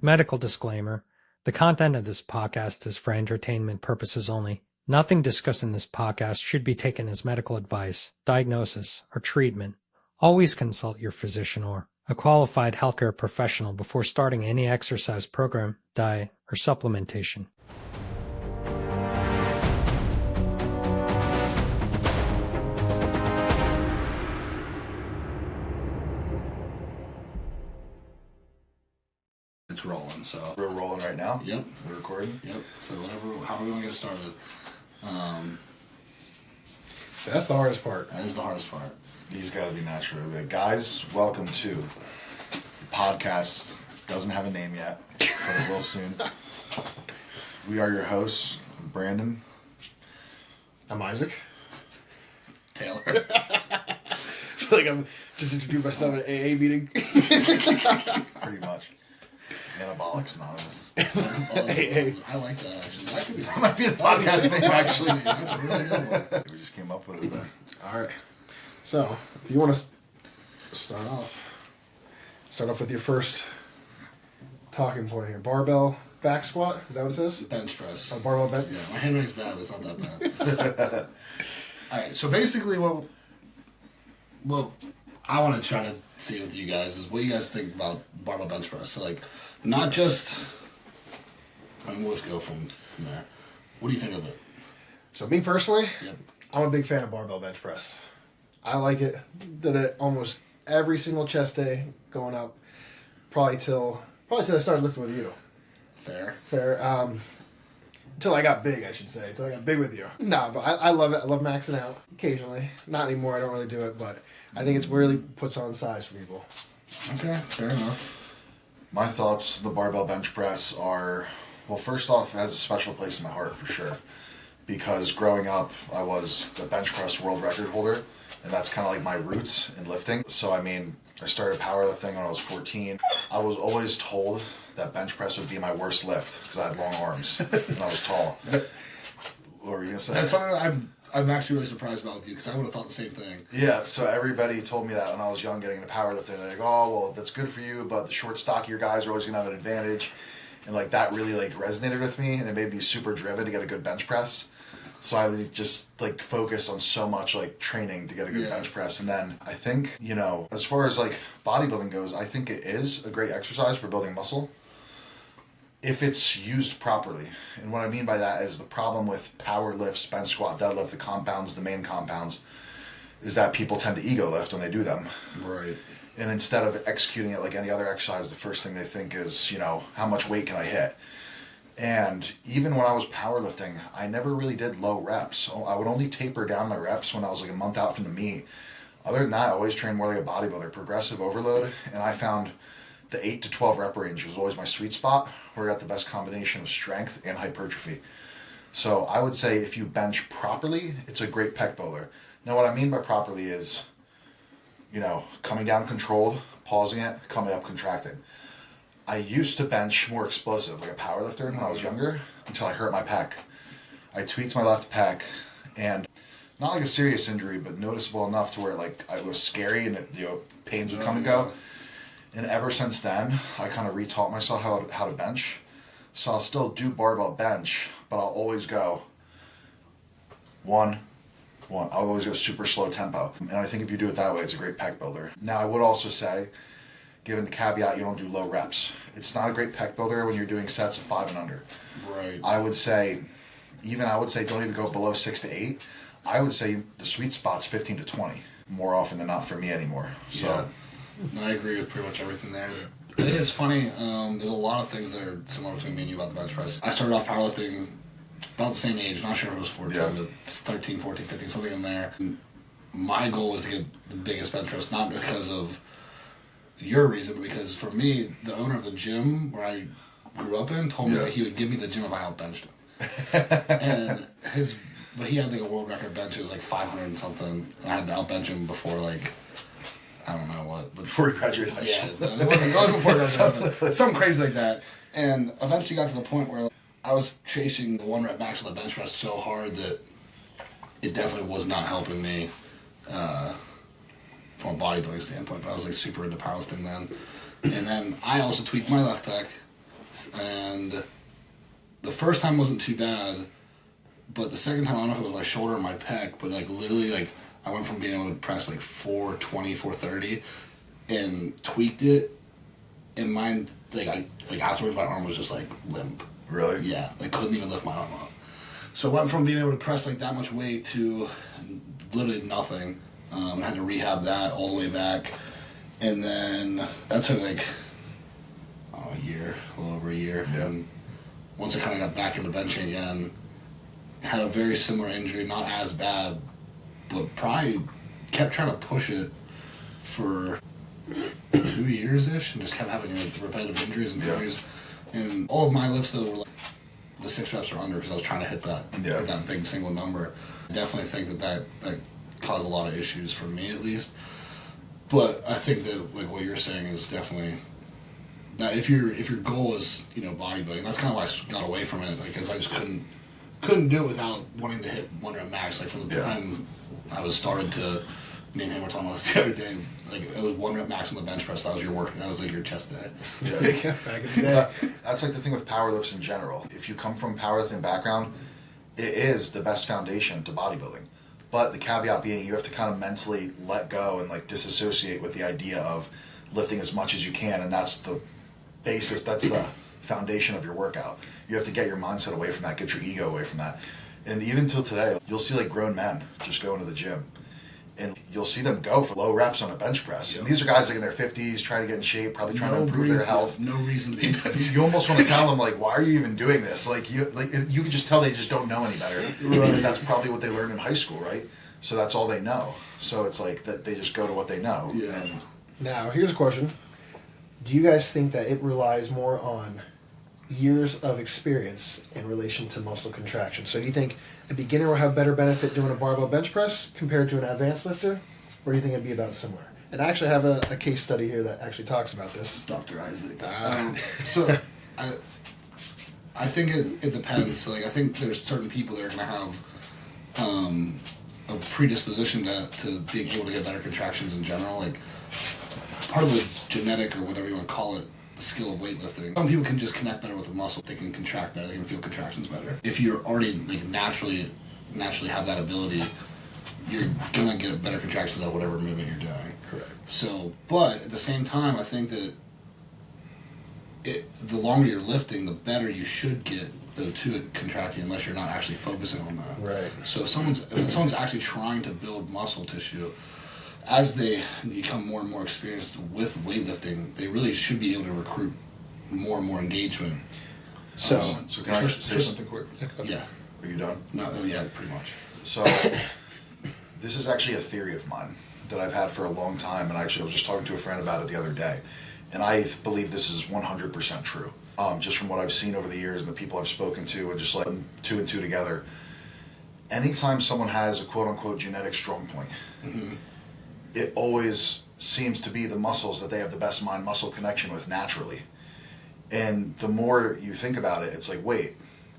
Medical disclaimer. The content of this podcast is for entertainment purposes only. Nothing discussed in this podcast should be taken as medical advice, diagnosis, or treatment. Always consult your physician or a qualified healthcare professional before starting any exercise program, diet, or supplementation. It's rolling, so. We're rolling right now? Yep. We're recording? Yep. So how are we going to get started? So that's the hardest part. That is the hardest part. These got to be natural. Guys, welcome to the podcast. Doesn't have a name yet, but it will soon. We are your hosts, Brandon. I'm Isaac. Taylor. I feel like I'm just introducing myself at an AA meeting. Pretty much. Anabolics Anonymous. I like that, actually. That might be the podcast name, actually. That's a really good one. We just came up with it then. All right. So, if you want to start off with your first talking point here. Barbell back squat. Is that what it says? Bench press. Barbell bench. Yeah, my handwriting's bad, but it's not that bad. All right. So basically, what I want to try to see with you guys is what you guys think about barbell bench press. So like, not just. We'll just go from there. What do you think of it? So me personally, Yep. I'm a big fan of barbell bench press. I like it. Did it almost every single chest day going up, probably till I started lifting with you. Fair. Till I got big, I should say. Till I got big with you. No, but I love it. I love maxing out occasionally. Not anymore. I don't really do it, but I think it's really puts on size for people. Okay, fair enough. My thoughts, the barbell bench press are, well, first off, it has a special place in my heart for sure. Because growing up, I was the bench press world record holder, and that's kind of like my roots in lifting. So, I started powerlifting when I was 14. I was always told that bench press would be my worst lift because I had long arms and I was tall. What were you going to say? That's something I'm actually really surprised about with you because I would have thought the same thing. Yeah, so everybody told me that when I was young getting into powerlifting. They're like, oh, well, that's good for you, but the short, stockier guys are always going to have an advantage. And that really resonated with me, and it made me super driven to get a good bench press. So I just focused on so much training to get a good bench press. And then I think, as far as bodybuilding goes, I think it is a great exercise for building muscle if it's used properly. And what I mean by that is the problem with power lifts, bench squat, deadlift, the main compounds, is that people tend to ego lift when they do them. Right. And instead of executing it like any other exercise, the first thing they think is, how much weight can I hit? And even when I was powerlifting, I never really did low reps. I would only taper down my reps when I was a month out from the meet. Other than that, I always trained more like a bodybuilder, progressive overload. And I found the 8 to 12 rep range was always my sweet spot, where I got the best combination of strength and hypertrophy. So I would say if you bench properly, it's a great pec builder. Now what I mean by properly is, coming down controlled, pausing it, coming up contracting. I used to bench more explosive, like a powerlifter when I was younger, until I hurt my pec. I tweaked my left pec, and not like a serious injury, but noticeable enough to where it was scary and pains would come and go. And ever since then, I kind of retaught myself how to bench. So I'll still do barbell bench, but I'll always go one. I'll always go super slow tempo. And I think if you do it that way, it's a great pec builder. Now, I would also say, given the caveat, you don't do low reps. It's not a great pec builder when you're doing sets of 5 and under. Right. I would say don't even go below 6 to 8. I would say the sweet spot's 15 to 20 more often than not for me anymore. So. Yeah. No, I agree with pretty much everything there. I think it's funny. There's a lot of things that are similar between me and you about the bench press. I started off powerlifting about the same age. Not sure if it was 14, but 13, 14, 15, something in there. My goal was to get the biggest bench press, not because of your reason, but because for me, the owner of the gym where I grew up in told me that he would give me the gym if I outbenched him. But he had a world record bench. It was 500 and something, and I had to outbench him before I don't know what. But before you graduated high school. Yeah, it wasn't before I graduated. Something crazy like that. And eventually got to the point where I was chasing the 1 rep max on the bench press so hard that it definitely was not helping me from a bodybuilding standpoint. But I was super into powerlifting then. And then I also tweaked my left pec And the first time wasn't too bad, but the second time, I don't know if it was my shoulder or my pec, but like literally, like I went from being able to press like 420, 430 and tweaked it, and mine, like afterwards, my arm was just like limp. Really? Yeah, I couldn't even lift my arm up. So I went from being able to press like that much weight to literally nothing. I had to rehab that all the way back, and then that took like a year, a little over a year. Yeah. And once I kind of got back into benching again, had a very similar injury, not as bad, but probably kept trying to push it for 2 years-ish, and just kept having like, repetitive injuries and injuries. And all of my lifts though were like the 6 reps or under because I was trying to hit that big single number. I definitely think that caused a lot of issues for me at least. But I think that like what you're saying is definitely that if your goal is bodybuilding, that's kind of why I got away from it, because I just couldn't do it without wanting to hit 1 rep max. Like from the time I was started to, me and him were talking about this the other day. Like it was 1 rep max on the bench press. That was your work. That was like your chest day. Yeah. Back in the day. That's like the thing with powerlifts in general. If you come from a powerlifting background, it is the best foundation to bodybuilding. But the caveat being, you have to kind of mentally let go and like disassociate with the idea of lifting as much as you can, and that's the basis. That's the foundation of your workout. You have to get your mindset away from that, get your ego away from that. And even till today, you'll see like grown men just go into the gym, and you'll see them go for low reps on a bench press. Yep. And these are guys like in their 50s, trying to get in shape, probably trying to improve their health. No reason to be. You almost want to tell them like, why are you even doing this? Like you can just tell they just don't know any better, because that's probably what they learned in high school, right? So that's all they know. So it's like that they just go to what they know. Yeah. And Now, here's a question. Do you guys think that it relies more on years of experience in relation to muscle contraction? So do you think a beginner will have better benefit doing a barbell bench press compared to an advanced lifter? Or do you think it'd be about similar? And I actually have a case study here that actually talks about this. Dr. Isaac. So I think it depends. Like I think there's certain people that are going to have a predisposition to being able to get better contractions in general. Like part of the genetic or whatever you want to call it, the skill of weightlifting. Some people can just connect better with the muscle. They can contract better. They can feel contractions better. If you're already like naturally have that ability, you're gonna get better contractions out of whatever movement you're doing. Correct. So, but at the same time, I think that the longer you're lifting, the better you should get to it contracting, unless you're not actually focusing on that. Right. So if someone's actually trying to build muscle tissue, as they become more and more experienced with weightlifting, they really should be able to recruit more and more engagement. so can I say something quick? Yeah. Are you done? No. Yeah. Pretty much. So this is actually a theory of mine that I've had for a long time, and actually I was just talking to a friend about it the other day, and I believe this is 100% true. Just from what I've seen over the years and the people I've spoken to, and just like 2 and 2 together. Anytime someone has a quote-unquote genetic strong point, it always seems to be the muscles that they have the best mind-muscle connection with naturally. And the more you think about it, it's like, wait,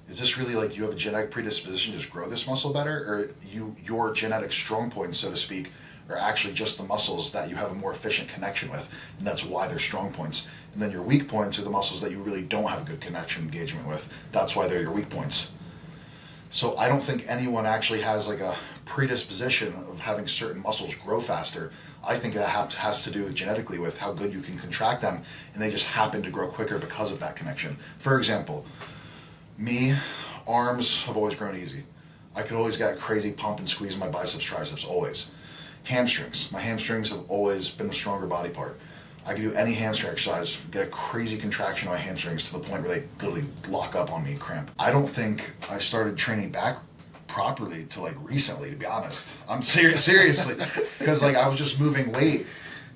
is this really like you have a genetic predisposition to just grow this muscle better? Or your genetic strong points, so to speak, are actually just the muscles that you have a more efficient connection with, and that's why they're strong points. And then your weak points are the muscles that you really don't have a good connection engagement with. That's why they're your weak points. So I don't think anyone actually has like a predisposition of having certain muscles grow faster. I think that has to do genetically with how good you can contract them, and they just happen to grow quicker because of that connection. For example, me, arms have always grown easy. I could always get a crazy pump and squeeze in my biceps, triceps, always. Hamstrings. My hamstrings have always been a stronger body part. I can do any hamstring exercise, get a crazy contraction of my hamstrings to the point where they literally lock up on me and cramp. I don't think I started training back properly till like recently, to be honest. I'm seriously, because like I was just moving weight,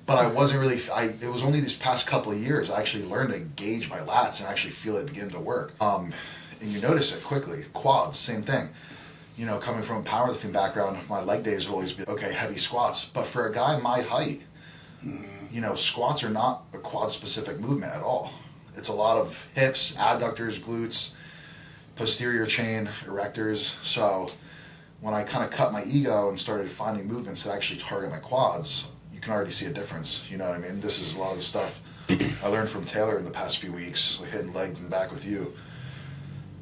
but I wasn't really. It was only these past couple of years I actually learned to gauge my lats and actually feel it begin to work. And you notice it quickly. Quads, same thing. You know, coming from a powerlifting background, my leg days will always be okay, heavy squats. But for a guy my height, you know, squats are not a quad-specific movement at all. It's a lot of hips, adductors, glutes, posterior chain, erectors. So when I kind of cut my ego and started finding movements that actually target my quads, you can already see a difference. You know what I mean? This is a lot of the stuff I learned from Taylor in the past few weeks, like hitting legs and back with you.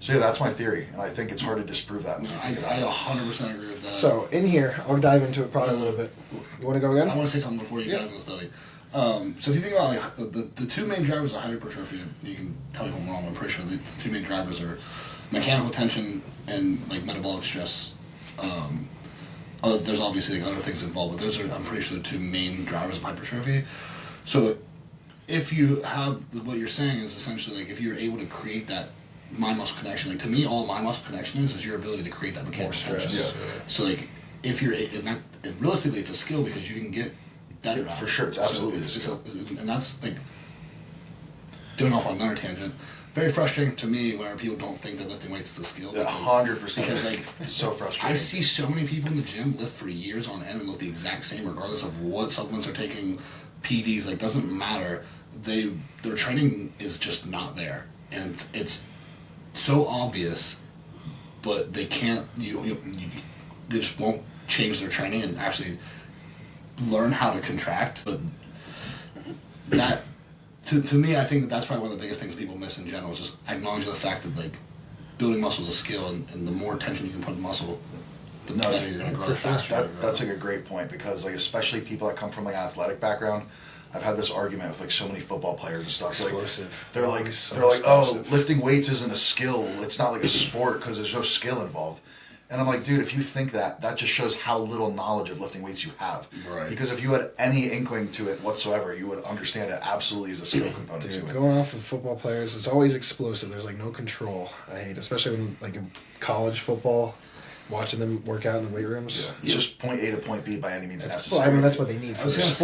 So yeah, that's my theory, and I think it's hard to disprove that. No, I 100% agree with that. So in here, I'll dive into it probably a little bit. You want to go again? I want to say something before you get into the study. So if you think about like the two main drivers of hypertrophy, you can tell me if I'm wrong. I'm pretty sure the two main drivers are mechanical tension and like metabolic stress. There's obviously like other things involved, but those are, I'm pretty sure, the two main drivers of hypertrophy. So if you have what you're saying is essentially like if you're able to create that mind-muscle connection, like to me, all mind-muscle connection is your ability to create that mechanical tension. Yeah. So like if you're, realistically, it's a skill because you can get that Yeah, for sure, it's absolutely a skill. and that's like going off on another tangent. Very frustrating to me when people don't think that lifting weights is a skill. 100%. Because like It's so frustrating. I see so many people in the gym lift for years on end and look the exact same regardless of what supplements they're taking, PDs, like doesn't matter. Their training is just not there, and it's so obvious, but they can't. They just won't change their training and actually learn how to contract. But that, to me, I think that's probably one of the biggest things people miss in general is just acknowledging the fact that like building muscle is a skill, and the more tension you can put in muscle, the better you're going to grow. The faster. That's like a great point because like especially people that come from like an athletic background. I've had this argument with like so many football players and stuff. Explosive. They're like, Explosive. oh, lifting weights isn't a skill. It's not like a sport because there's no skill involved. And I'm like, dude, if you think that just shows how little knowledge of lifting weights you have. Right. Because if you had any inkling to it whatsoever, you would understand it absolutely is a skill component Dude, to it. going off of football players, it's always explosive. There's like no control. I hate, especially when like in college football, watching them work out in the weight rooms. Yeah. It's just point A to point B by any means necessary. Well, I mean that's what they need I for was the going to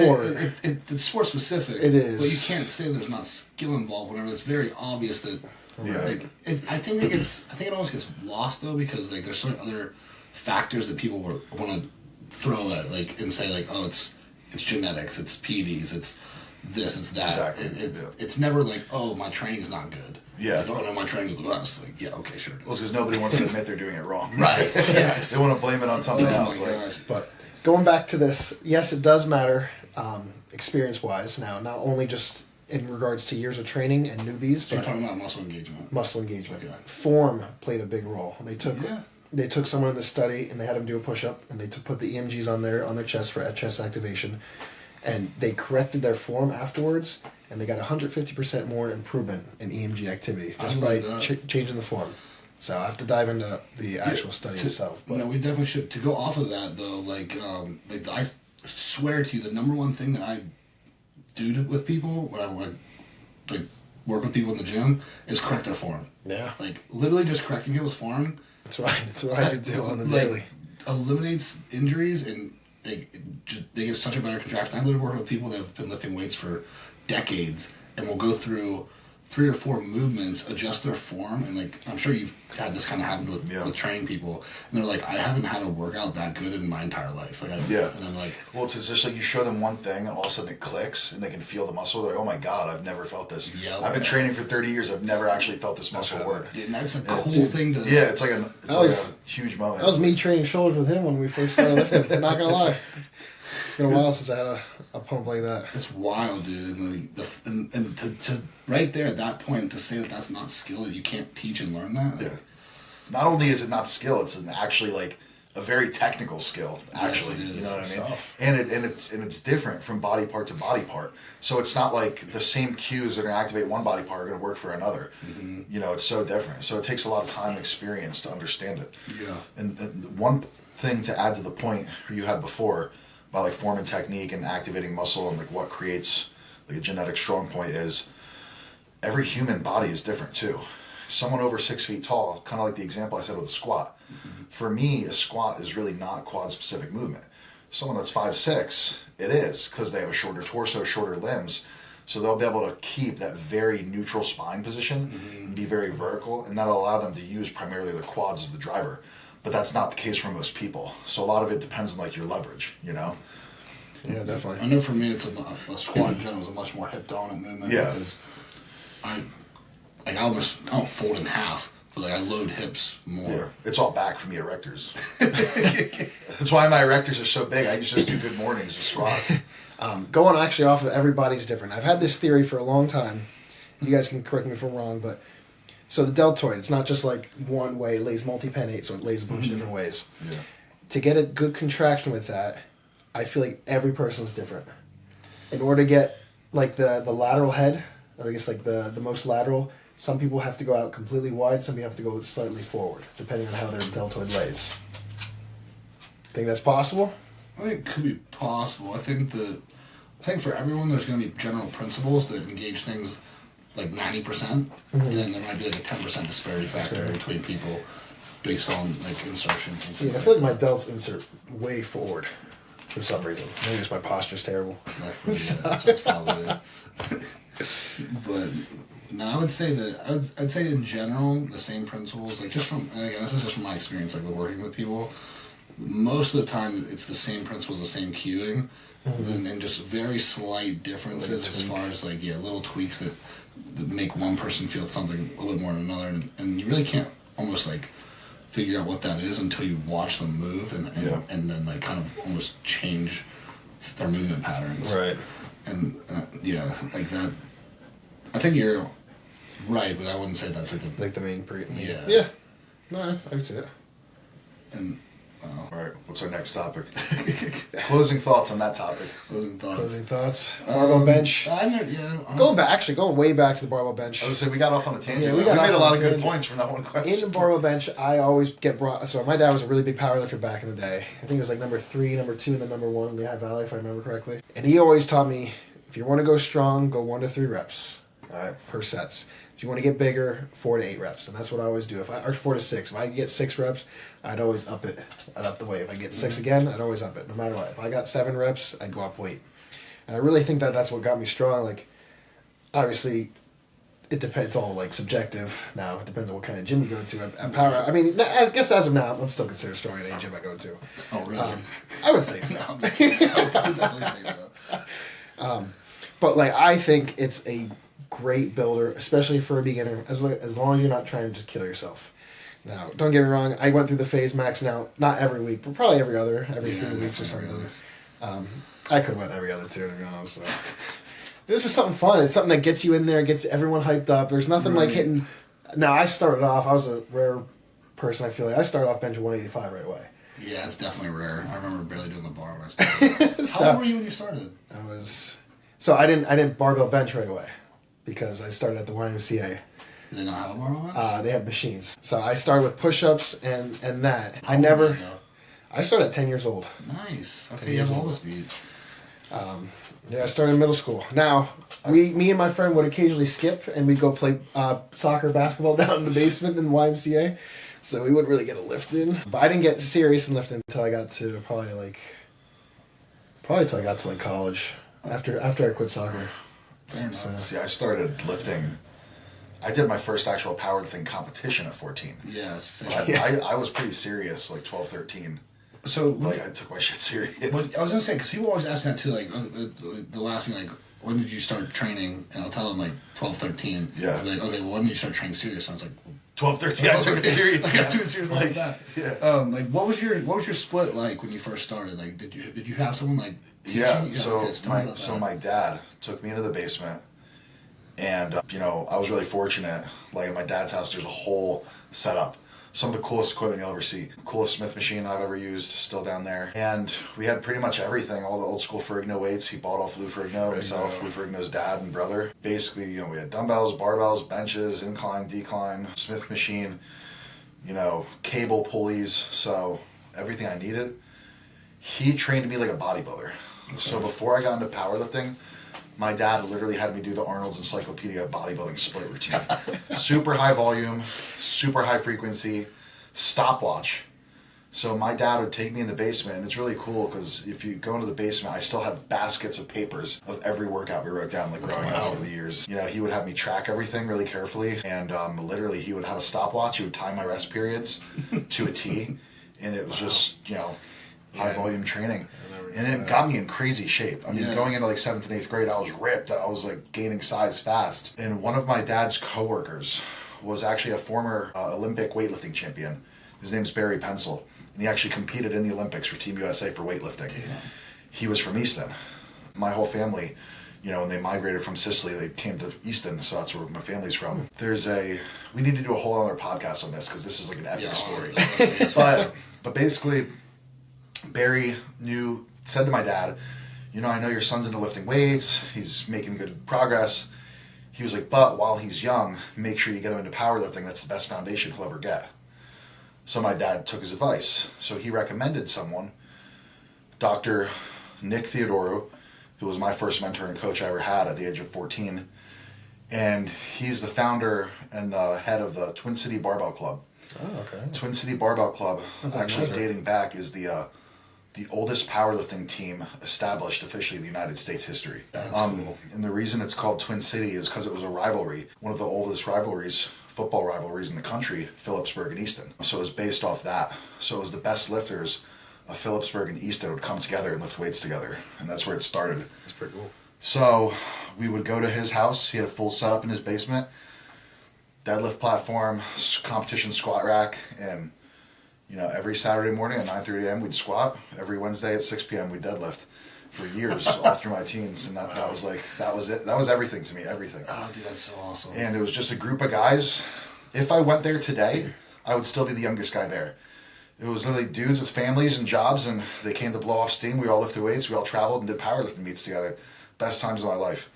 sport. say, it's sport specific. It is. But you can't say there's not skill involved whenever it's very obvious that. Yeah. Like, I think it almost gets lost though because like there's so many other factors that people want to throw at like and say like, oh, it's genetics, it's PDs, it's this, it's that. Exactly. It's never like, oh, my training is not good. Yeah. I don't know, my training is the best. Like, yeah, okay, sure. Well, because nobody wants to admit they're doing it wrong. Right. Yes. They want to blame it on something else. my Like, gosh. But going back to this, yes, it does matter experience-wise now, not only just in regards to years of training and newbies, So you're but talking about muscle engagement. muscle engagement. Okay. Form played a big role. Yeah. They took someone in the study and they had them do a push-up and they put the EMGs on their chest for chest activation, and they corrected their form afterwards, and they got 150% more improvement in EMG activity just by changing the form. So I have to dive into the actual study itself. But No, we definitely should. To go off of that though, like I swear to you, the number one thing that I do with people when I like work with people in the gym is correct their form. yeah, Like literally just correcting people's form. that's what I do on the like, daily. Eliminates injuries and they get such a better contraction. I've literally worked with people that have been lifting weights for decades and will go through 3 or 4 movements, adjust their form, and like I'm sure you've had this kind of happen with training people, and they're like, I haven't had a workout that good in my entire life. Like, and then like, well, it's just like you show them one thing, and all of a sudden it clicks, and they can feel the muscle. They're like, oh my god, I've never felt this. Yeah, I've been training for 30 years. I've never actually felt this muscle work. and that's a And cool it's- thing to. Yeah, it's like a huge moment. That was me training shoulders with him when we first started lifting. Not gonna lie, it's been a while since I had a pump like that. It's wild, dude. And, like, and to right there at that point to say that that's not skill, that you can't teach and learn that. Like, Yeah. Not only is it not skill, it's actually like a very technical skill. Actually, Yes, it is. you know what I mean? So- And it's different from body part to body part. So it's not like the same cues that are going to activate one body part are going to work for another. Mm-hmm. You know, it's so different. So it takes a lot of time and experience to understand it. Yeah. And one thing to add to the point you had before about like form and technique and activating muscle and like what creates like a genetic strong point is every human body is different too. Someone over 6 feet tall, kind of like the example I said with a squat. Mm-hmm. For me, a squat is really not quad specific movement. Someone that's 5'6", it is because they have a shorter torso, shorter limbs. So they'll be able to keep that very neutral spine position and be very vertical, and that'll allow them to use primarily their quads as the driver. But that's not the case for most people. So a lot of it depends on like your leverage, you know? Yeah, definitely. I know for me, it's a squat in general is a much more hip dominant movement. Yeah. Because I don't fold in half, but like I load hips more. Yeah, it's all back for me erectors. That's why my erectors are so big. I used to just do good mornings with squats. Going actually off of everybody's different. I've had this theory for a long time. You guys can correct me if I'm wrong, but so the deltoid, it's not just like one way. It lays multi-pennate, so it lays a bunch of different ways. Yeah. To get a good contraction with that, I feel like every person's different. In order to get like the lateral head, or I guess like the most lateral, some people have to go out completely wide, some people have to go slightly forward, depending on how their deltoid lays. Think that's possible? I think it could be possible. I think for everyone there's going to be general principles that engage things like 90%, and then there might be like a 10% disparity factor between people based on like insertions and things. Yeah, I feel like my delts insert way forward for some reason. Maybe it's my posture's terrible. That's probably it. But no, I would say that I'd say in general the same principles, like just from, and again, this is just from my experience, like with working with people. Most of the time, it's the same principles, the same cueing, and just very slight differences as far as like little tweaks that make one person feel something a little bit more than another, and you really can't almost like figure out what that is until you watch them move and then like kind of almost change their movement patterns. Right. And like that. I think you're right, but I wouldn't say that's like The main Yeah. Yeah. No, I would say that. And All right, what's our next topic? Closing thoughts on that topic. closing thoughts. Barbell bench. Going way back to the barbell bench. I was gonna say, we got off on a tangent. Yeah, we got made a off lot on of a good tangent. points from that one question. In the barbell bench, I always get brought. So my dad was a really big powerlifter back in the day. I think it was like number 3, number 2, and then number 1 in the Lehigh Valley, if I remember correctly. And he always taught me, if you want to go strong, go 1 to 3 reps per sets. If you want to get bigger, 4 to 8 reps, and that's what I always do. Or 4 to 6. If I get 6 reps, I'd always up it. I'd up the weight. If I get 6 again, I'd always up it, no matter what. If I got 7 reps, I'd go up weight. And I really think that that's what got me strong. Like, obviously, it depends. It's all like subjective now. It depends on what kind of gym you go to. At power, I mean, I guess as of now, I'm still considered strong at any gym I go to. Oh, really? I would say so. I would definitely say so. But like, I think it's a great builder, especially for a beginner, as long as you're not trying to kill yourself. Now, don't get me wrong, I went through the phase maxing out, not every week, but probably every 3 weeks or something. I could have went every other 2, to be honest. So. It was just something fun. It's something that gets you in there, gets everyone hyped up. There's nothing like hitting... Now, I started off, I was a rare person, I feel like. I started off benching 185 right away. Yeah, it's definitely rare. I remember barely doing the bar when I started. How old were you when you started? I didn't barbell bench right away because I started at the YMCA. Did they not have a barbell bench? They had machines. So I started with push-ups and that. I started at 10 years old. Nice. Okay, you have all this beat. Yeah, I started in middle school. Now, me and my friend would occasionally skip and we'd go play soccer, basketball down in the basement in the YMCA. So we wouldn't really get a lift in. But I didn't get serious in lifting until I got to probably till I got to like college. After I quit soccer. See, I started lifting. I did my first actual powerlifting competition at 14. Yes. I was pretty serious, like 12, 13. So, like, I took my shit serious. I was going to say, because people always ask me that too, like, they'll ask me, like, when did you start training? And I'll tell them, like, 12, 13. Yeah. I'll be like, okay, well, when did you start training serious? And I was like, 12, 13, I took it serious. Like, I took it serious like that. Yeah. Like, what was your split like when you first started? Like, did you have someone, like, teach you? So my dad took me into the basement. And, I was really fortunate. Like, at my dad's house, there's a whole setup. Some of the coolest equipment you'll ever see. Coolest Smith machine I've ever used, still down there. And we had pretty much everything, all the old school Ferrigno weights. He bought off Lou Ferrigno himself, Lou Ferrigno's dad and brother. Basically, we had dumbbells, barbells, benches, incline, decline, Smith machine, cable pulleys. So everything I needed. He trained me like a bodybuilder. Okay. So before I got into powerlifting, my dad literally had me do the Arnold's Encyclopedia bodybuilding split routine. Super high volume, super high frequency, stopwatch. So my dad would take me in the basement, and it's really cool because if you go into the basement, I still have baskets of papers of every workout we wrote down, like growing up over the years. He would have me track everything really carefully, and literally he would have a stopwatch. He would time my rest periods to a T, and it was just, high volume training. And it got me in crazy shape. I mean, going into like 7th and 8th grade, I was ripped. I was like gaining size fast. And one of my dad's coworkers was actually a former Olympic weightlifting champion. His name's Barry Pencil, and he actually competed in the Olympics for Team USA for weightlifting. Damn. He was from Easton. My whole family, you know, when they migrated from Sicily, they came to Easton, so that's where my family's from. We need to do a whole other podcast on this, because this is like an epic story. But basically, Barry said to my dad, you know, I know your son's into lifting weights, he's making good progress. He was like, but while he's young, make sure you get him into powerlifting. That's the best foundation he'll ever get. So my dad took his advice. So he recommended someone, Dr. Nick Theodoro, who was my first mentor and coach I ever had at the age of 14. And he's the founder and the head of the Twin City Barbell Club. Oh, okay. Twin City Barbell Club, That's actually amazing. dating back, is the oldest powerlifting team established officially in the United States history. That's cool. And the reason it's called Twin City is because it was a rivalry, one of the oldest rivalries, football rivalries in the country, Phillipsburg and Easton. So it was based off that. So it was the best lifters of Phillipsburg and Easton would come together and lift weights together. And that's where it started. That's pretty cool. So we would go to his house. He had a full setup in his basement, deadlift platform, competition squat rack, and you know, every Saturday morning at 9:30 a.m. we'd squat. Every Wednesday at 6 p.m. we'd deadlift for years, all through my teens. And that was it. That was everything to me, everything. Oh, dude, that's so awesome. And it was just a group of guys. If I went there today, I would still be the youngest guy there. It was literally dudes with families and jobs, and they came to blow off steam. We all lifted weights. We all traveled and did powerlifting meets together. Best times of my life.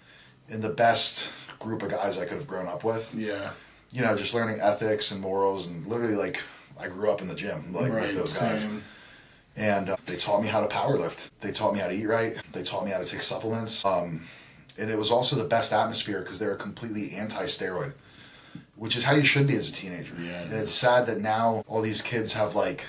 And the best group of guys I could have grown up with. Yeah. You know, just learning ethics and morals, and literally, like, I grew up in the gym, like, with those guys. And they taught me how to powerlift. They taught me how to eat right. They taught me how to take supplements. And it was also the best atmosphere because they were completely anti-steroid, which is how you should be as a teenager. Yeah. And it's sad that now all these kids have, like,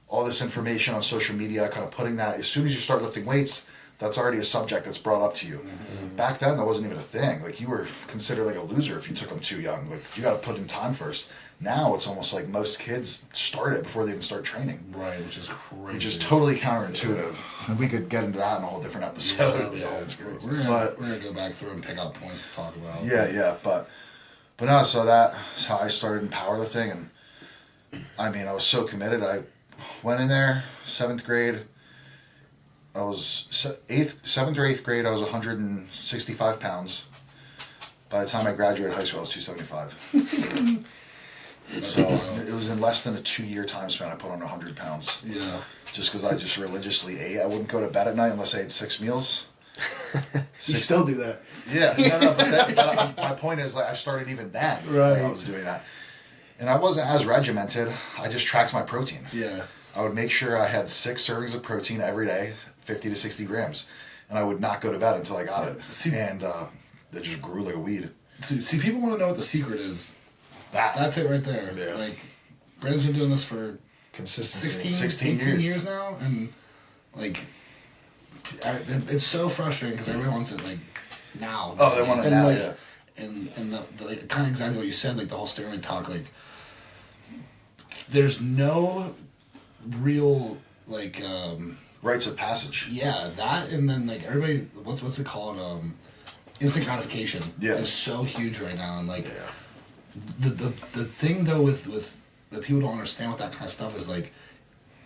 all this information on social media, kind of putting that, as soon as you start lifting weights, that's already a subject that's brought up to you. Mm-hmm. Back then, that wasn't even a thing. Like, you were considered like a loser if you took them too young. Like, you got to put in time first. Now it's almost like most kids start it before they even start training. Right, which is crazy. Which is totally counterintuitive. And we could get into that in a whole different episode. Yeah, it's great. We're gonna go back through and pick out points to talk about. Yeah, but no, so that's how I started in powerlifting. And I mean, I was so committed. I went in there, 7th grade. I was 7th or 8th grade, I was 165 pounds. By the time I graduated high school, I was 275. So it was in less than a 2-year time span I put on 100 pounds. Yeah. Just because I just religiously ate. I wouldn't go to bed at night unless I ate 6 meals. You still do that. Yeah, but my point is, like, I started even then. Right. Like, I was doing that. And I wasn't as regimented. I just tracked my protein. Yeah. I would make sure I had 6 servings of protein every day, 50 to 60 grams. And I would not go to bed until I got it. And it just grew like a weed. See, people want to know what the secret is. That's That's it right there. Yeah. Like, Brandon's been doing this for Consistency. 16 years now, and like, it's so frustrating because everyone wants it like now. Oh, they want it and now, like, yeah. And the like, kind of exactly what you said, like the whole steroid talk. Like, there's no real like rites of passage. yeah, that, and then like everybody, what's it called? Instant gratification is so huge right now, and like the thing though with that people don't understand with that kind of stuff is like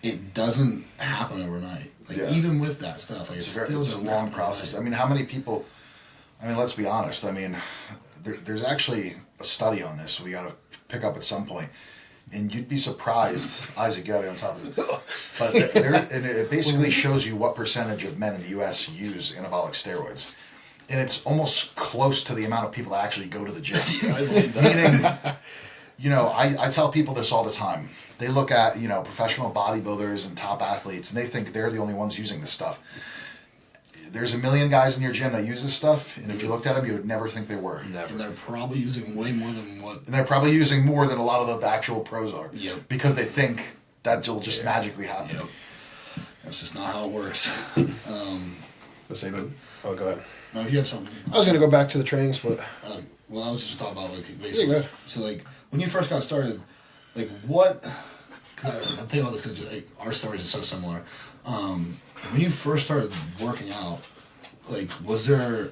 it doesn't happen overnight. Like even with that stuff, like It's a long process. I mean, how many people? I mean, let's be honest. I mean, there's actually a study on this. We got to pick up at some point. And you'd be surprised, Isaac got it on top of it. But and it basically shows you what percentage of men in the U.S. use anabolic steroids. And it's almost close to the amount of people that actually go to the gym. Meaning, you know, I tell people this all the time. They look at, you know, professional bodybuilders and top athletes, and they think they're the only ones using this stuff. There's a million guys in your gym that use this stuff, and if you looked at them, you would never think they were. Never. And they're probably using way more than what. And they're probably using more than a lot of the actual pros are. Yep. Because they think that will just magically happen. Yep. That's just not how it works. Let's say, oh, go ahead. No, if you have something. I was going to go back to the training split. Well, I was just talking about like Yeah, basically. go ahead. So like when you first got started, like what? Because I'm thinking about this because like, our stories are so similar. When you first started working out, like was there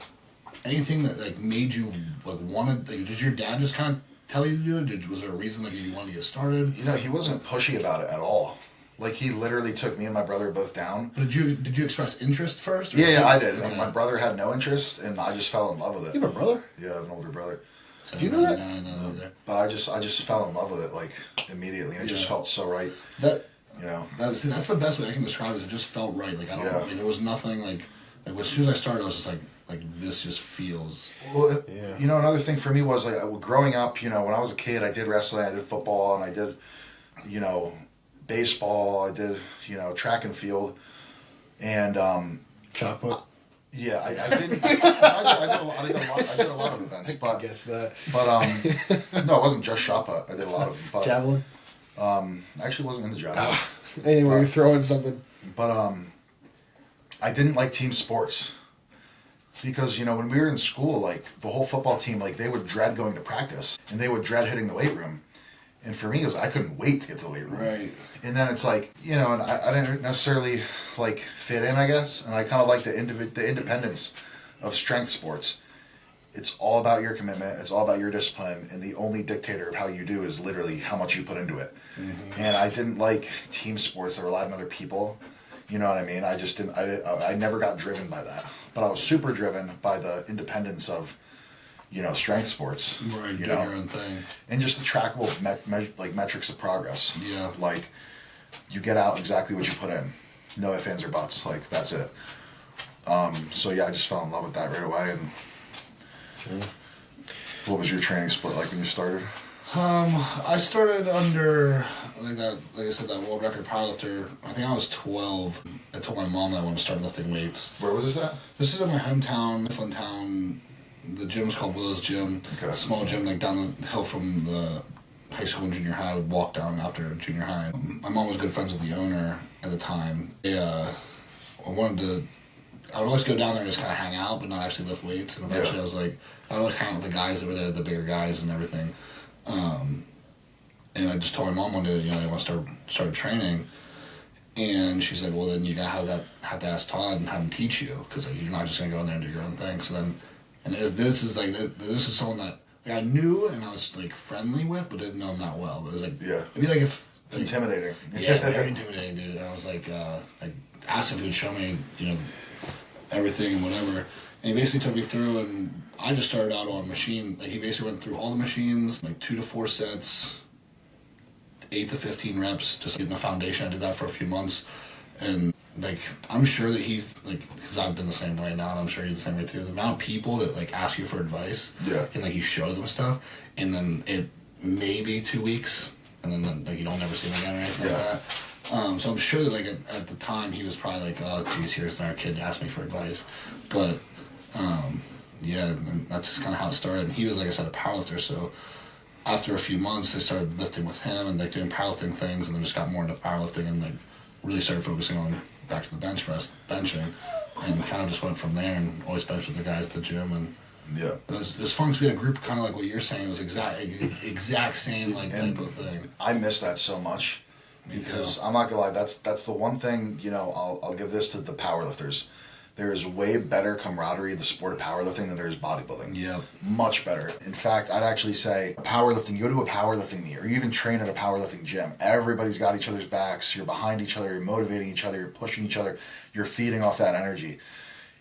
anything that like made you like wanted? Like, did your dad just kind of tell you to do it? Was there a reason that you wanted to get started? You know, he wasn't pushy about it at all. Like, he literally took me and my brother both down. But did you express interest first? Yeah, I did. Okay. My brother had no interest, and I just fell in love with it. You have a brother? Yeah, I have an older brother. So do you know that? No, I know that. But I just fell in love with it, like, immediately. And it just felt so right. You know? That's the best way I can describe it. It just felt right. Like, I don't know. I mean, there was nothing, like as soon as I started, I was just like this just feels... Well, you know, another thing for me was, like, growing up, you know, when I was a kid, I did wrestling, I did football, and I did, you know, baseball, I did, you know, track and field, and Shot put. yeah, I didn't. I did a lot of events, but I guess that. But no, it wasn't just shot put. I did a lot of them. But, Javelin. I actually wasn't into javelin. Anything where you're throwing something. But I didn't like team sports because, you know, when we were in school, like, the whole football team, like, they would dread going to practice and they would dread hitting the weight room. And for me, it was I couldn't wait to get to the weight room. Right. And then it's like, you know, and I didn't necessarily, like, fit in, I guess. And I kind of like the independence of strength sports. It's all about your commitment. It's all about your discipline. And the only dictator of how you do is literally how much you put into it. Mm-hmm. And I didn't like team sports that relied on other people. You know what I mean? I just didn't, I never got driven by that. But I was super driven by the independence of, you know, strength sports. Right, you doing know, your own thing. And just the trackable metrics of progress. Yeah. Like, you get out exactly what you put in. No ifs, ands, or buts. Like, that's it. So yeah, I just fell in love with that right away. And what was your training split like when you started? I started under like I said, that world record powerlifter. I think I was 12. I told my mom that I wanted to start lifting weights. Where was this at? This is in my hometown, Mifflin Town. The gym's called Willow's Gym. Okay. A small gym, like down the hill from the high school and junior high. I would walk down after junior high. My mom was good friends with the owner at the time. I would always go down there and just kind of hang out, but not actually lift weights. And eventually I was like, I would hang out with the guys that were there, the bigger guys and everything. And I just told my mom one day that, you know, I want to start training. And she's like, well, then you have to ask Todd and have him teach you, because like, you're not just going to go in there and do your own thing. So then, and this is someone that like, I knew and I was like friendly with, but didn't know him that well. But it was like, it'd be like if... It's intimidating. Yeah, very intimidating, dude. And I was like asked if he would show me, you know, everything and whatever. And he basically took me through, and I just started out on a machine. Like, he basically went through all the machines, like 2 to 4 sets, 8 to 15 reps, just getting the foundation. I did that for a few months. And, like, I'm sure that he's, like, because I've been the same way now, and I'm sure he's the same way too. The amount of people that, like, ask you for advice, and, like, you show them stuff, and then it maybe 2 weeks, and then, like, you don't ever see them again or anything like that. So I'm sure that, like, at the time, he was probably like, oh, geez, here's our kid to ask me for advice. But, yeah, and that's just kind of how it started. And he was, like I said, a powerlifter, so after a few months, I started lifting with him and, like, doing powerlifting things, and then just got more into powerlifting and, like, really started focusing on back to the bench press, benching, and kind of just went from there and always benched with the guys at the gym. And it was fun because we had a group kind of like what you're saying. It was exact same, like, type of thing. I miss that so much. Because I'm not gonna lie, that's the one thing, you know, I'll give this to the powerlifters. There is way better camaraderie in the sport of powerlifting than there is bodybuilding. Yeah. Much better. In fact, I'd actually say powerlifting, you go to a powerlifting meet or you even train at a powerlifting gym. Everybody's got each other's backs, you're behind each other, you're motivating each other, you're pushing each other, you're feeding off that energy.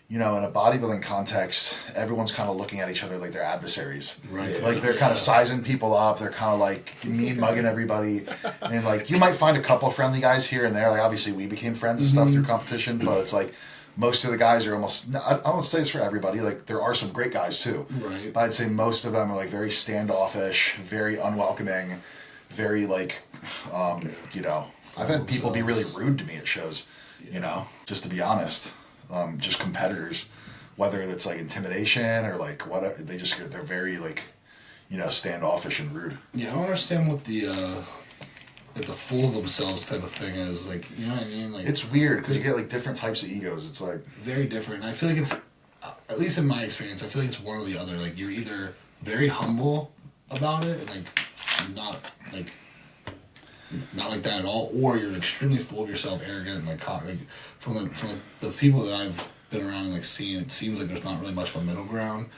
You know, in a bodybuilding context, everyone's kind of looking at each other like they're adversaries. Right. Like, they're kind of sizing people up. They're kind of, like, mean-mugging everybody. And, like, you might find a couple of friendly guys here and there. Like, obviously, we became friends and stuff through competition. But it's, like, most of the guys are almost... I don't say this for everybody. Like, there are some great guys, too. Right. But I'd say most of them are, like, very standoffish, very unwelcoming, very, like, you know... I've had people be really rude to me at shows, you know, just to be honest. Just competitors, whether it's like intimidation or like whatever, they're very, like, you know, standoffish and rude. Yeah, I don't understand what the full of themselves type of thing is. Like, you know what I mean? Like, it's weird because you get like different types of egos. It's like very different. I feel like it's, at least in my experience, I feel like it's one or the other. Like, you're either very humble about it and like not like that at all, or you're extremely full of yourself, arrogant, and like from the people that I've been around and like seeing, it seems like there's not really much of a middle ground.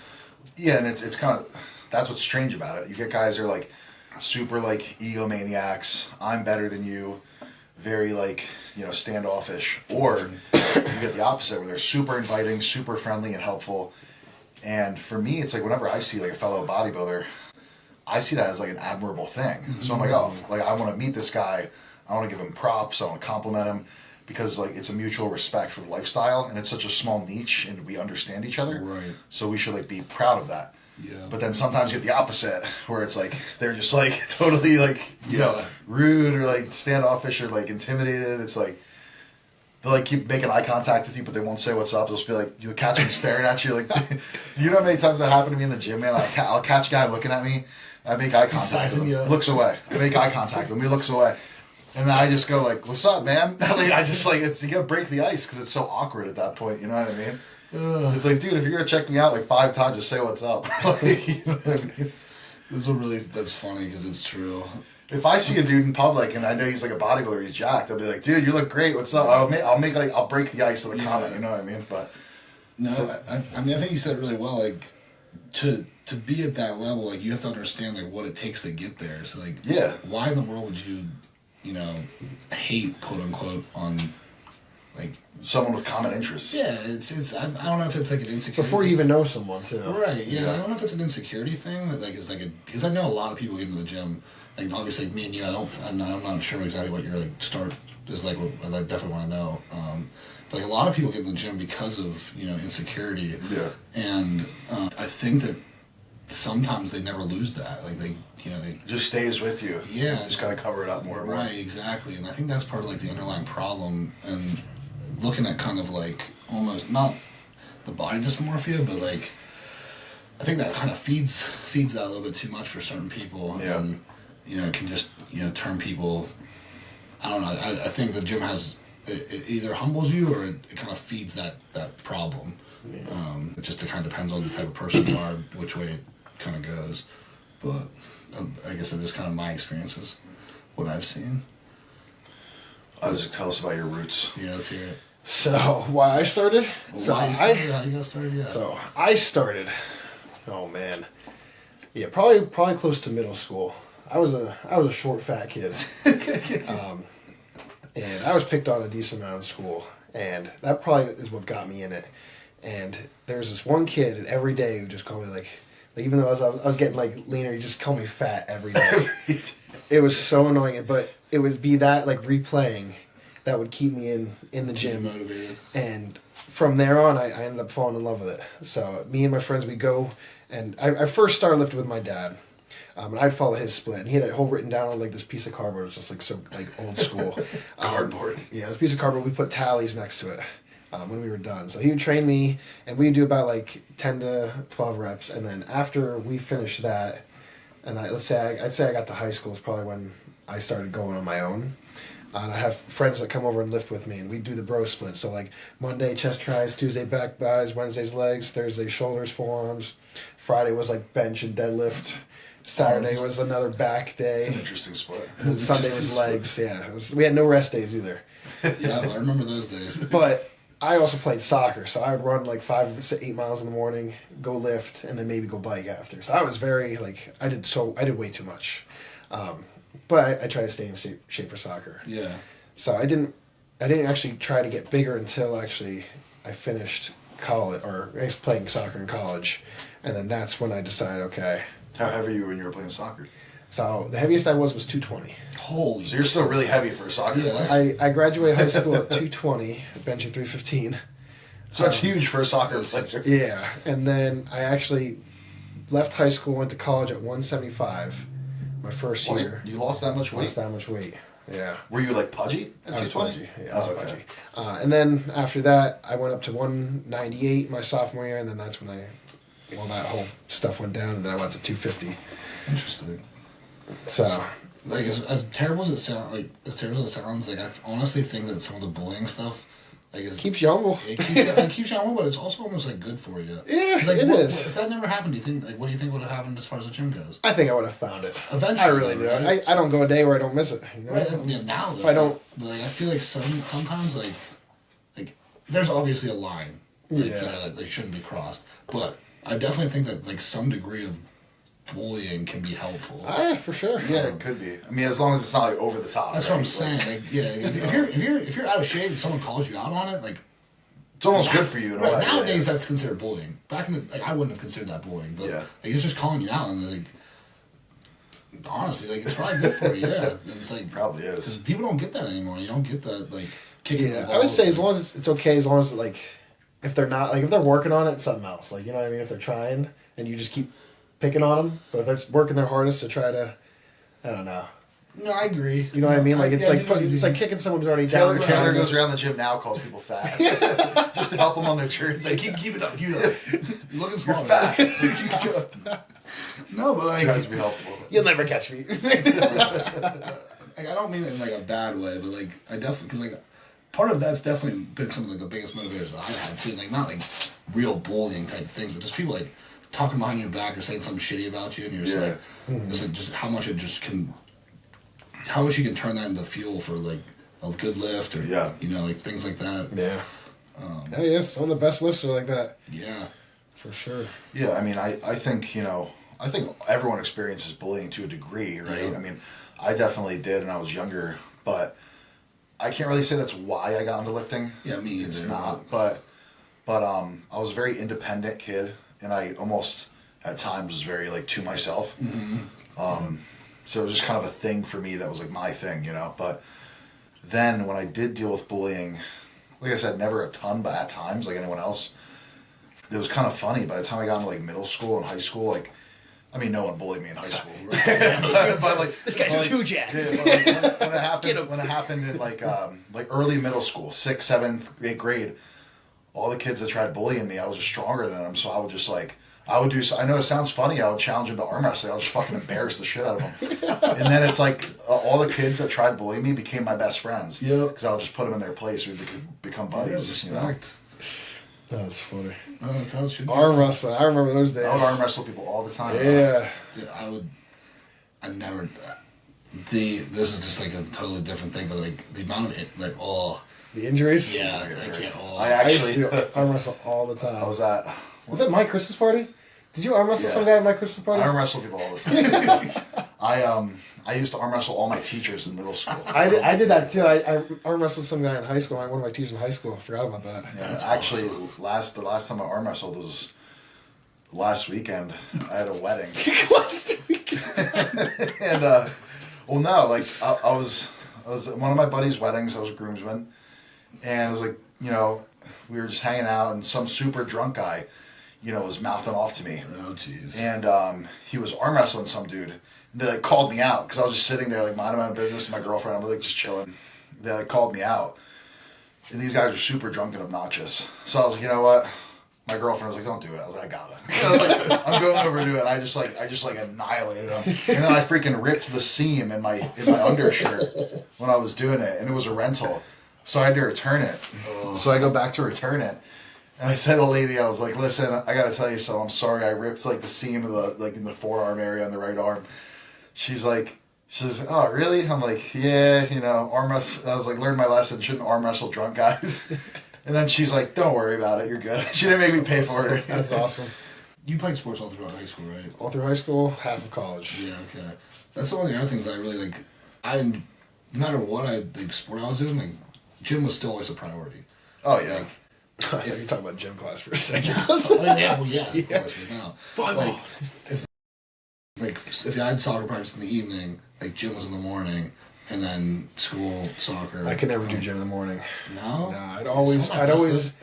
Yeah, and it's kind of that's what's strange about it. You get guys who are like super like egomaniacs. I'm better than you. Very like, standoffish. Or you get the opposite where they're super inviting, super friendly and helpful. And for me, it's like whenever I see like a fellow bodybuilder, I see that as like an admirable thing. So I'm like, oh, like I want to meet this guy. I want to give him props. I want to compliment him because like it's a mutual respect for the lifestyle and it's such a small niche and we understand each other. Right. So we should like be proud of that. Yeah. But then sometimes you get the opposite where it's like they're just like totally like, rude or like standoffish or like intimidated. It's like they'll like keep making eye contact with you, but they won't say what's up. They'll just be like, you'll catch them staring at you. Like, do you know how many times that happened to me in the gym, man? I'll catch a guy looking at me. I make eye contact with him. Looks away. I make eye contact with him. He looks away. And then I just go like, what's up, man? Like, I just like, you gotta break the ice because it's so awkward at that point. You know what I mean? It's like, dude, if you're gonna check me out like 5 times, just say what's up. Like, you know what I mean? That's funny because it's true. If I see a dude in public and I know he's like a bodybuilder, he's jacked, I'll be like, dude, you look great. What's up? I'll break the ice with a comment. You know what I mean? But no, I mean, I think you said it really well. Like to be at that level, like you have to understand like what it takes to get there. So like, why in the world would you, hate quote unquote on like someone with common interests? Yeah, it's I don't know if it's like an insecurity before you even know someone too. Right. Yeah, I don't know if it's an insecurity thing that like is like because I know a lot of people get into the gym. Like obviously me and you, I'm not sure exactly what your like start is like. What I definitely want to know. But like a lot of people get in the gym because of insecurity. Yeah. And I think that sometimes they never lose that. Like they just stays with you. Yeah. You just gotta cover it up more. Right. Exactly. And I think that's part of like the underlying problem. And looking at kind of like almost not the body dysmorphia, but like I think that kind of feeds that a little bit too much for certain people. Yeah. And, it can just, turn people, I don't know, I think the gym has, it either humbles you or it kind of feeds that problem. Yeah. It just kind of depends on the type of person you are, which way it kind of goes. But I guess it is kind of my experiences, what I've seen. Isaac, tell us about your roots. Yeah, let's hear it. So, why I started? How you got started, yeah. So, I started, oh man. Yeah, probably close to middle school. I was a short, fat kid, and I was picked on a decent amount in school, and that probably is what got me in it. And there was this one kid, and every day who just called me like even though I was getting like leaner, he just called me fat every day. It was so annoying, but it would be that like replaying that would keep me in the gym motivated. And from there on, I ended up falling in love with it. So me and my friends, we'd go, and I first started lifting with my dad. And I'd follow his split, and he had it whole written down on like this piece of cardboard. It was just like so like old school Cardboard. Yeah, this piece of cardboard. We put tallies next to it when we were done. So he would train me, and we'd do about like 10 to 12 reps, and then after we finished that, and I'd say I got to high school is probably when I started going on my own. And I have friends that come over and lift with me, and we do the bro split. So like Monday chest tries, Tuesday back thighs, Wednesday's legs, Thursday shoulders, forearms. Friday was like bench and deadlift. Saturday was another back day. It's an interesting split. And Sunday was legs. Yeah, we had no rest days either. Yeah, I remember those days. But I also played soccer, so I would run like 5 to 8 miles in the morning, go lift, and then maybe go bike after. So I was very like I did way too much, but I tried to stay in shape for soccer. Yeah. So I didn't actually try to get bigger until actually I finished college, or I was playing soccer in college, and then that's when I decided, okay. How heavy were you when you were playing soccer? So the heaviest I was 220. Holy. So you're still really heavy for a soccer player. I graduated high school at 220, benching 315. So that's huge for a soccer player. Yeah, and then I actually left high school, went to college at 175, my first year. You lost that much weight? Lost that much weight, yeah. Were you like pudgy at 220? I was pudgy, yeah, I was okay. pudgy. And then after that, I went up to 198 my sophomore year, and then that's when that whole stuff went down, and then I went to 250. Interesting. So like as terrible as it sounds, like I honestly think that some of the bullying stuff like keeps you humble. It keeps you humble, but it's also almost like good for you. Yeah, like, it is. If that never happened, what do you think would have happened as far as the gym goes? I think I would have found it. Eventually, I really do. Right? I don't go a day where I don't miss it. You know? Right. Yeah, now though, if I don't, like I feel like sometimes like there's obviously a line, like, yeah, that they shouldn't be crossed, but I definitely think that like some degree of bullying can be helpful. Yeah, for sure. Yeah, it could be. I mean, as long as it's not like over the top. That's what I'm saying. Like, yeah, if you're out of shape and someone calls you out on it, like it's almost good for you in a way. Nowadays, that's considered bullying. Back in the I wouldn't have considered that bullying, but like it's just calling you out and like. Honestly, like it's probably good for you. Yeah, it's like probably is. People don't get that anymore. You don't get that like kicking. Yeah, I would say as long as it's okay, as long as like if they're not like if they're working on it, it's something else. Like you know what I mean. If they're trying and you just keep picking on them, but if they're working their hardest to try to, I don't know. No, I agree. You know what I mean? Like it's it's like kicking someone who's already Taylor down. Taylor goes around the gym now, calls people fat, just to help them on their journey. Like keep it up, keep it up. You're looking small. You're fat. No, but like tries to be helpful. You'll never catch me. Like I don't mean it in like a bad way, but like I definitely because like part of that's definitely been some of like the biggest motivators that I've had too. Like not like real bullying type things, but just people like talking behind your back or saying something shitty about you, and you're just like, it's like just how much it just can, how much you can turn that into fuel for like a good lift or you know like things like that. Yeah. Yeah, some of the best lifts are like that. Yeah. For sure. Yeah, I mean, I think, you know, I think everyone experiences bullying to a degree, right? Yeah. I mean, I definitely did when I was younger, but I can't really say that's why I got into lifting. Yeah, me either. It's not, but I was a very independent kid, and I almost at times was very like to myself. Mm-hmm. So it was just kind of a thing for me that was like my thing, you know. But then when I did deal with bullying, like I said, never a ton, but at times, like anyone else, it was kind of funny. By the time I got into like middle school and high school, like, I mean, no one bullied me in high school. but like, this guy's too jacked. Yeah, like, when it happened in like early middle school, 6th, 7th, 8th grade, all the kids that tried bullying me, I was just stronger than them. So I would just like, I know it sounds funny, I would challenge them to arm wrestling. I would just fucking embarrass the shit out of them. And then it's like all the kids that tried bullying me became my best friends. Yep. Because I would just put them in their place. We could become buddies. Yeah, you know? respect. That's funny. Oh, that's how it should be. Arm wrestling. I remember those days. I would arm wrestle people all the time. Yeah. Dude, I never. This is just like a totally different thing, but like the amount of it, like the injuries. Yeah, I can't. I used actually to arm wrestle all the time. I was at. Was it my Christmas party? Did you arm wrestle some guy at my Christmas party? I arm wrestle people all the time. I used to arm wrestle all my teachers in middle school. I did that too. I arm wrestled some guy in high school. One of my teachers in high school. I forgot about that. Yeah, that's actually awesome. The last time I arm wrestled was last weekend. I had a wedding. Last weekend. And well, no, like I was at one of my buddies' weddings. I was a groomsman, and it was like, you know, we were just hanging out, and some super drunk guy, you know, was mouthing off to me. Oh, jeez. And he was arm wrestling some dude. They like called me out because I was just sitting there like minding my own business with my girlfriend. I'm like just chilling. They like called me out, and these guys were super drunk and obnoxious. So I was like, you know what? My girlfriend was like, "Don't do it." I was like, "I gotta." I was like, I'm going over to do it. I just like annihilated him, and then I freaking ripped the seam in my undershirt when I was doing it, and it was a rental, so I had to return it. So I go back to return it. And I said to the lady, I was like, "Listen, I gotta tell you something. I'm sorry. I ripped like the seam of the like in the forearm area on the right arm." She's like, "Oh, really?" I'm like, "Yeah, you know, arm wrestle." I was like, "Learned my lesson. Shouldn't arm wrestle drunk guys." And then she's like, "Don't worry about it. You're good." She didn't make me pay for it. That's awesome. You played sports all throughout high school, right? All through high school, half of college. Yeah, okay. That's one of the other things that I really like. No matter what sport I was in, like gym was still always a priority. Oh yeah. Like, I thought you were talking about gym class for a second. Yes, of course, but now. Like, if I had soccer practice in the evening, like gym was in the morning, and then school, soccer. I could never do gym in the morning. No? No, I'd always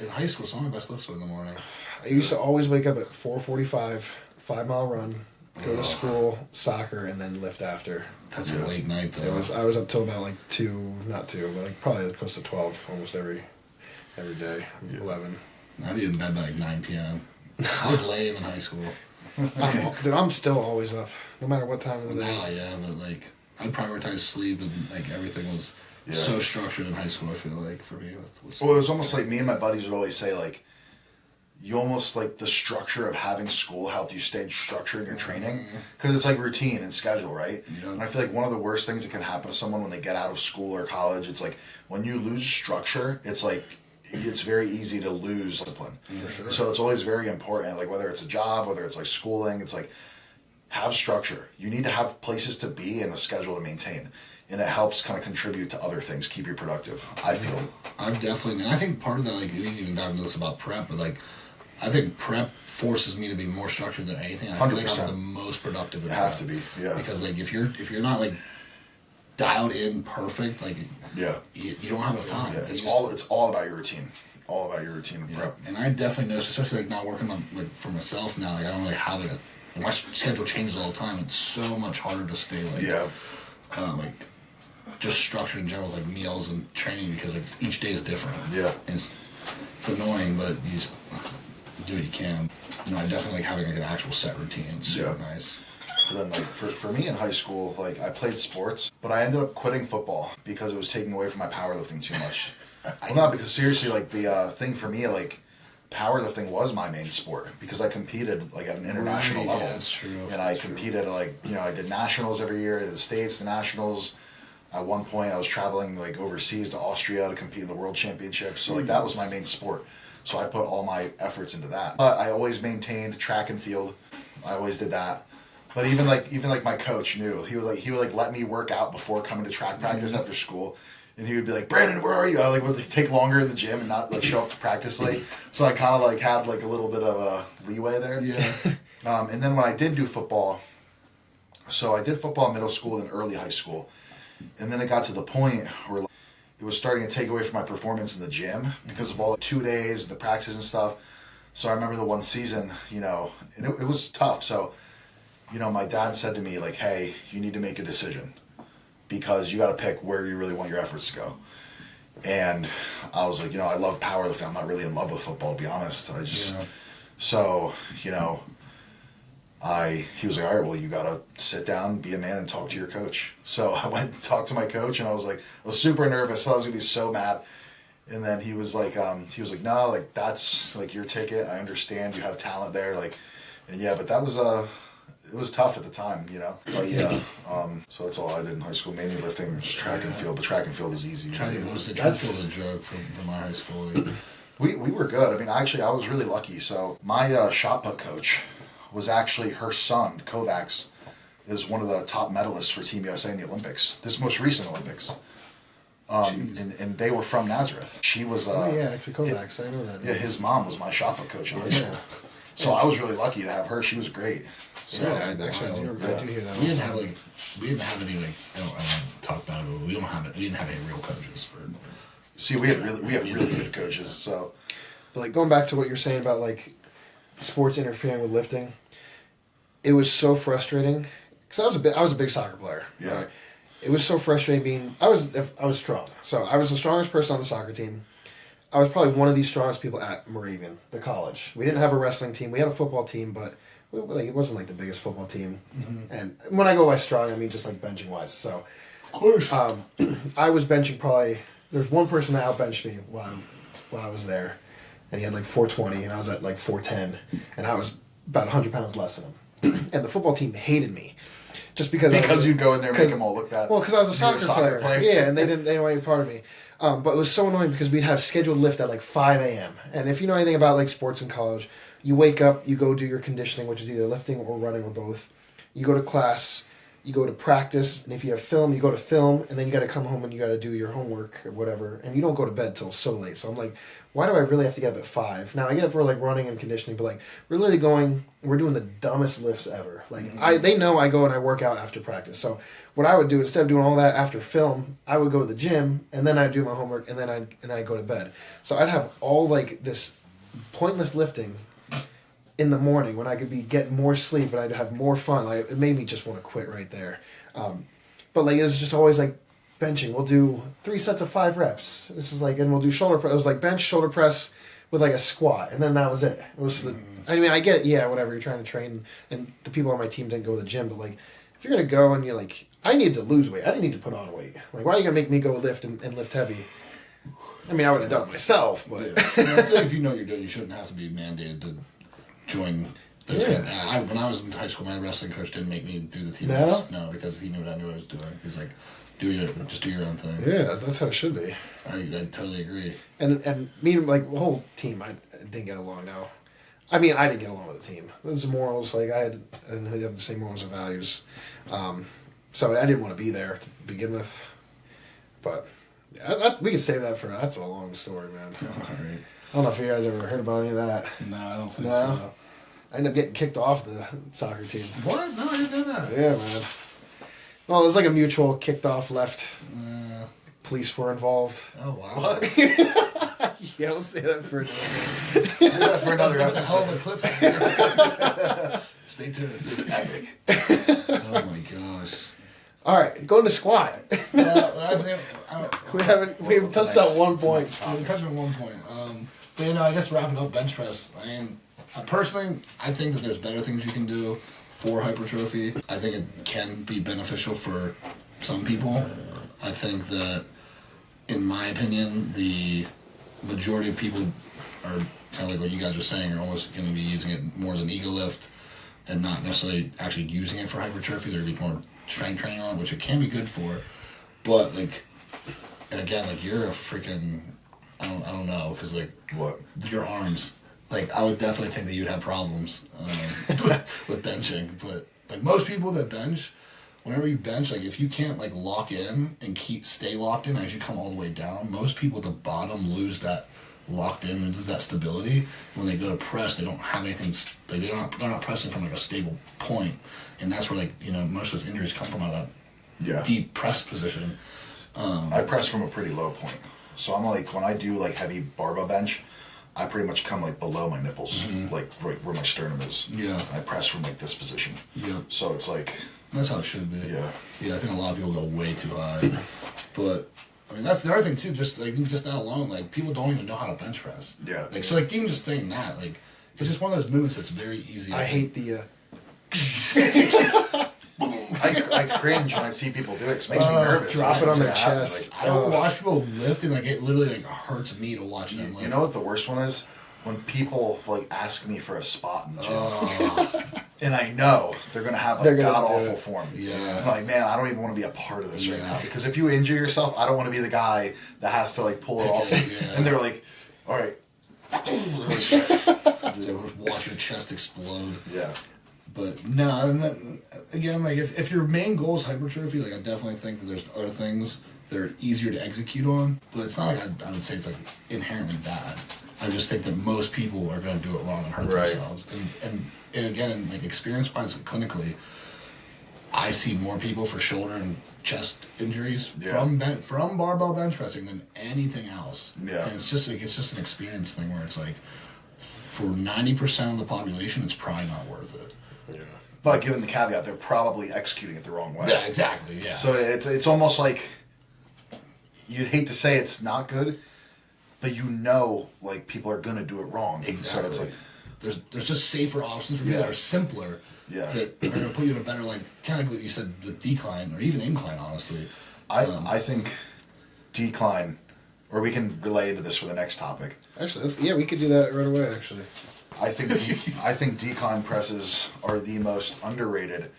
in high school, some of my best lifts were in the morning. I used to always wake up at 4:45, 5-mile run, go to school, soccer, and then lift after. That's a late night though. I was up till about like 2, not 2, but like probably close to 12 almost every day. 11. I'd be in bed by like 9 p.m. I was lame in high school. I'm still always up, no matter what time of the day. Now, yeah, but like I'd prioritize sleep and like everything was so structured in high school. I feel like for me, Well, it was almost like me and my buddies would always say like, you almost like the structure of having school helped you stay structured in your training because it's like routine and schedule, right? Yeah. And I feel like one of the worst things that can happen to someone when they get out of school or college, it's like when you lose structure, it's like it's very easy to lose discipline. For sure. So it's always very important, like whether it's a job, whether it's like schooling, it's like have structure. You need to have places to be and a schedule to maintain. And it helps kind of contribute to other things, keep you productive, I feel. I've definitely, and I think part of that, like, we didn't even dive into this about prep, but like, I think prep forces me to be more structured than anything. I feel like 100%. I'm the most productive. You have to be, yeah. Because like, if you're not like dialed in perfect, like, Yeah. you don't have enough time. Yeah. It's all about your routine. All about your routine with prep. And I definitely noticed, especially like not working on like for myself now. Like I don't really have like my schedule changes all the time. It's so much harder to stay like like just structured in general, like meals and training, because like each day is different. Yeah. And it's annoying, but you just do what you can. You know, I definitely like having like an actual set routine. It's super nice. And then like for me in high school, like I played sports, but I ended up quitting football because it was taking away from my powerlifting too much. Well, not because seriously, like the thing for me, like powerlifting was my main sport because I competed like at an international level. Yeah, that's true. And I competed like, you know, I did nationals every year in the States, the nationals. At one point I was traveling like overseas to Austria to compete in the world championships. So like that was my main sport. So I put all my efforts into that. But I always maintained track and field. I always did that. But even like my coach knew. He would let me work out before coming to track practice after school. And he would be like, Brandon, where are you? I like would take longer in the gym and not like show up to practice late. So I kind of like had like a little bit of a leeway there. Yeah. And then when I did do football, so I did football in middle school and early high school. And then it got to the point where it was starting to take away from my performance in the gym because of all the 2 days, the practices and stuff. So I remember the one season, you know, and it was tough. So, you know, my dad said to me like, hey, you need to make a decision, because you got to pick where you really want your efforts to go. And I was like, you know, I love powerlifting. I'm not really in love with football, to be honest. So, you know, he was like, all right, well, you got to sit down, be a man, and talk to your coach. So I went and talked to my coach, and I was super nervous. I was going to be so mad. And then he was like, no, like, that's like your ticket. I understand you have talent there. Like, and yeah, but that was, it was tough at the time, you know. But yeah, so that's all I did in high school. Mainly lifting, track and field. But track and field is easy. Track and field was a joke from my high school. We were good. I mean, actually, I was really lucky. So my shot put coach was actually her son, Kovacs, is one of the top medalists for Team USA in the Olympics. This most recent Olympics. And they were from Nazareth. She was. Actually, Kovacs. I know that. Yeah, his mom was my shot put coach in high school. So I was really lucky to have her. She was great. So I do hear that. We didn't have any like I don't talk about it, but we didn't have any real coaches for. See, we have really good coaches. So, but like going back to what you're saying about like sports interfering with lifting, it was so frustrating because I was a big soccer player. Yeah. Right? It was so frustrating being I was strong, so I was the strongest person on the soccer team. I was probably one of the strongest people at Moravian, the college. We didn't have a wrestling team. We had a football team, but it wasn't like the biggest football team. Mm-hmm. And when I go by strong, I mean just like benching wise. So, of course, I was benching probably. There's one person that outbenched me while I was there, and he had like 420, and I was at like 410, and I was about 100 pounds less than him. And the football team hated me, just because you'd go in there and make them all look bad. Well, because I was a soccer player. Yeah, and they didn't want any part of me. But it was so annoying because we'd have scheduled lift at like 5 a.m. And if you know anything about like sports in college, you wake up, you go do your conditioning, which is either lifting or running or both. You go to class, you go to practice, and if you have film, you go to film, and then you got to come home and you got to do your homework or whatever. And you don't go to bed till so late. So I'm like, why do I really have to get up at 5? Now I get up for like running and conditioning, but like we're doing the dumbest lifts ever. Like they know I go and I work out after practice. So what I would do, instead of doing all that after film, I would go to the gym and then I'd do my homework and then I'd go to bed. So I'd have all like this pointless lifting in the morning when I could be getting more sleep and I'd have more fun. Like it made me just want to quit right there. But like it was just always like benching. We'll do 3 sets of 5 reps. This is like, and we'll do shoulder press. It was like bench, shoulder press with like a squat, and then that was it. It was I mean, I get it. Yeah, whatever. You're trying to train, and the people on my team didn't go to the gym, but like, if you're gonna go and you're like, I need to lose weight. I didn't need to put on weight. Like, why are you gonna make me go lift and lift heavy? I mean, I would have done it myself, but I feel like if you know what you're doing, you shouldn't have to be mandated to join. When I was in high school, my wrestling coach didn't make me do the team. No, because he knew what I was doing. He was like, just do your own thing. Yeah, that's how it should be. I totally agree. And me, like the whole team, I didn't get along. Now, I mean, I didn't get along with the team. It was the morals. Like, I didn't really have the same morals and values. So I didn't want to be there to begin with. But we can save that for, that's a long story, man. All right. I don't know if you guys ever heard about any of that. No, I don't think so. I ended up getting kicked off the soccer team. What? No, I didn't know that. Yeah, man. Well, it was like a mutual kicked off left. Police were involved. Oh, wow. Yeah, we'll say that for another. Say that for another That's a hell of episode. a cliffhanger. Stay tuned. Epic. Oh my gosh. All right, going to squat. Well, I think we haven't touched on one point. we touched on one point. But I guess wrapping up bench press. I mean, personally, I think that there's better things you can do for hypertrophy. I think it can be beneficial for some people. I think that, in my opinion, the majority of people are kind of like what you guys were saying, are almost going to be using it more as an ego lift and not necessarily actually using it for hypertrophy. They're going to be more strength training on it, which it can be good for. But, like, and again, like, you're a freaking, I don't know, because, like, What? your arms, like, I would definitely think that you'd have problems with benching. But, like, most people that bench, whenever you bench, like, if you can't, like, lock in and stay locked in as you come all the way down, most people at the bottom lose that locked in and lose that stability. When they go to press, they don't have anything, like, they're not pressing from, like, a stable point. And that's where, like, most of those injuries come from, out of that deep press position. I press from a pretty low point. So I'm like, when I do like heavy barbell bench, I pretty much come like below my nipples, like right where my sternum is. Yeah. I press from like this position. Yeah. So it's like, That's how it should be. Yeah. Yeah, I think a lot of people go way too high. But, I mean, that's the other thing, too. Just that alone, like, people don't even know how to bench press. Yeah. Like, so, like, even just saying that, like, it's just one of those movements that's very easy. I hate the. I cringe when I see people do it 'cause it makes me nervous. Drop it on their It happen, chest. I don't watch people lift, and, like, it literally, like, hurts me to watch them lift. You know what the worst one is? When people like ask me for a spot in the gym, and I know they're gonna have a god awful form. Yeah. I'm like, man, I don't even want to be a part of this right now, because if you injure yourself, I don't want to be the guy that has to like pull it off. Yeah. And they're like, all right, So watch your chest explode. yeah, But no, and then, again, like if your main goal is hypertrophy, like I definitely think that there's other things that are easier to execute on. But it's not like I would say it's like inherently bad. I just think that most people are going to do it wrong and hurt themselves. And again, in like experience-wise, like clinically, I see more people for shoulder and chest injuries from barbell bench pressing than anything else. Yeah. And it's just an experience thing where it's like, for 90% of the population, it's probably not worth it. Yeah. but given the caveat, they're probably executing it the wrong way. Yeah, exactly. Yeah. So it's almost like you'd hate to say it's not good, but like people are gonna do it wrong. exactly. So it's like, there's just safer options for people that are simpler. Yeah. That are gonna put you in a better, like, kind of like what you said, the decline or even incline. Honestly, I think decline, or we can relay to this for the next topic. Actually, yeah, we could do that right away. Actually, I think decline presses are the most underrated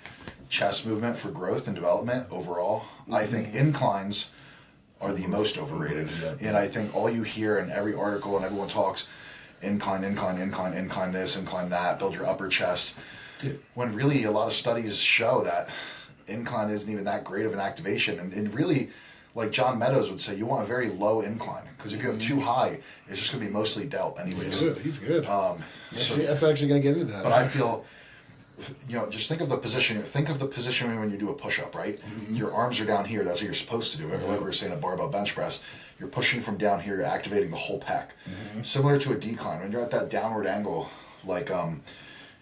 chest movement for growth and development overall. Mm-hmm. I think inclines are the most overrated. Yeah. And I think all you hear in every article and everyone talks, incline this, incline that, build your upper chest. Dude. When really a lot of studies show that incline isn't even that great of an activation. And really, like John Meadows would say, you want a very low incline, because if you have too high, it's just going to be mostly delt anyways. He's good. So, That's actually going to get into that. but I feel, just think of the position. Think of the position when you do a push-up, right? Mm-hmm. Your arms are down here. That's what you're supposed to do. Like we were saying, a barbell bench press. You're pushing from down here. You're activating the whole pec. Mm-hmm. Similar to a decline. When you're at that downward angle, like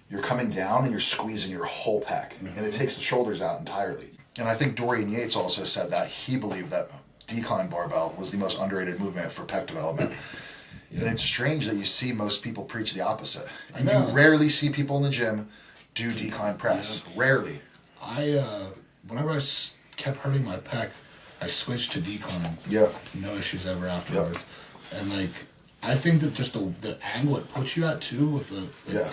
you're coming down and you're squeezing your whole pec. Mm-hmm. And it takes the shoulders out entirely. And I think Dorian Yates also said that he believed that decline barbell was the most underrated movement for pec development. Yeah. And it's strange that you see most people preach the opposite. And you rarely see people in the gym do decline press. Yeah. Rarely. Whenever I kept hurting my pec, I switched to decline. Yeah. No issues ever afterwards. Yep. And like, I think that just the angle it puts you at too, with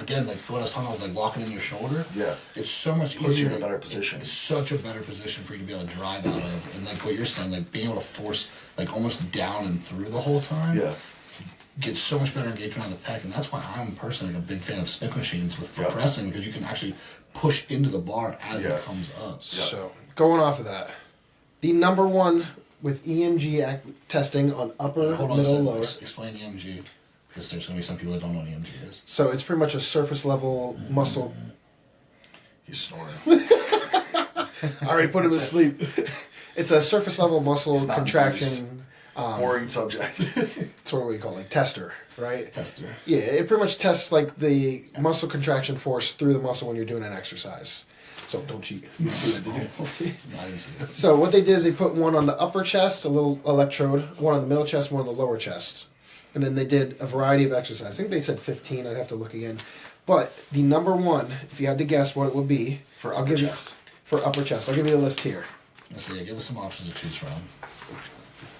again, like what I was talking about, like locking in your shoulder. Yeah. It's so much easier. Puts you in a better position. It's such a better position for you to be able to drive out of. And like what you're saying, like being able to force like almost down and through the whole time. Yeah. get so much better engagement on the pec, and that's why I'm personally a big fan of Smith machines for pressing, because you can actually push into the bar as it comes up. So, going off of that, the number one with EMG testing on upper, middle, lower. Explain EMG, because there's going to be some people that don't know what EMG is. So it's pretty much a surface level muscle. He's snoring. I already put him to sleep. It's a surface level muscle contraction. Boring subject. It's what we call like tester, right? Tester. Yeah, it pretty much tests like the muscle contraction force through the muscle when you're doing an exercise. So don't cheat. You didn't do that, did you? So what they did is they put one on the upper chest, a little electrode, one on the middle chest, one on the lower chest. And then they did a variety of exercises. I think they said 15. I'd have to look again. But the number one, if you had to guess what it would be, For upper chest. For upper chest. I'll give you a list here. So give us some options to choose from.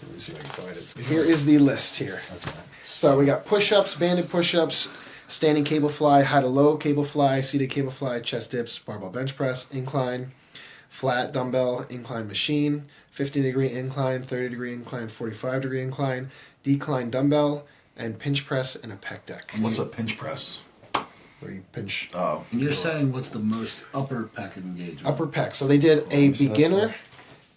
Let me see if I can find it. Here is the list here. Okay. So we got push-ups, banded push-ups, standing cable fly, high to low cable fly, seated cable fly, chest dips, barbell bench press, incline, flat dumbbell, incline machine, 15-degree incline, 30-degree incline, 45-degree incline, decline dumbbell, and pinch press and a pec deck. What's a pinch press? Where you pinch. Oh. And you're saying what's the most upper pec engagement? Upper pec. So they did a So that's beginner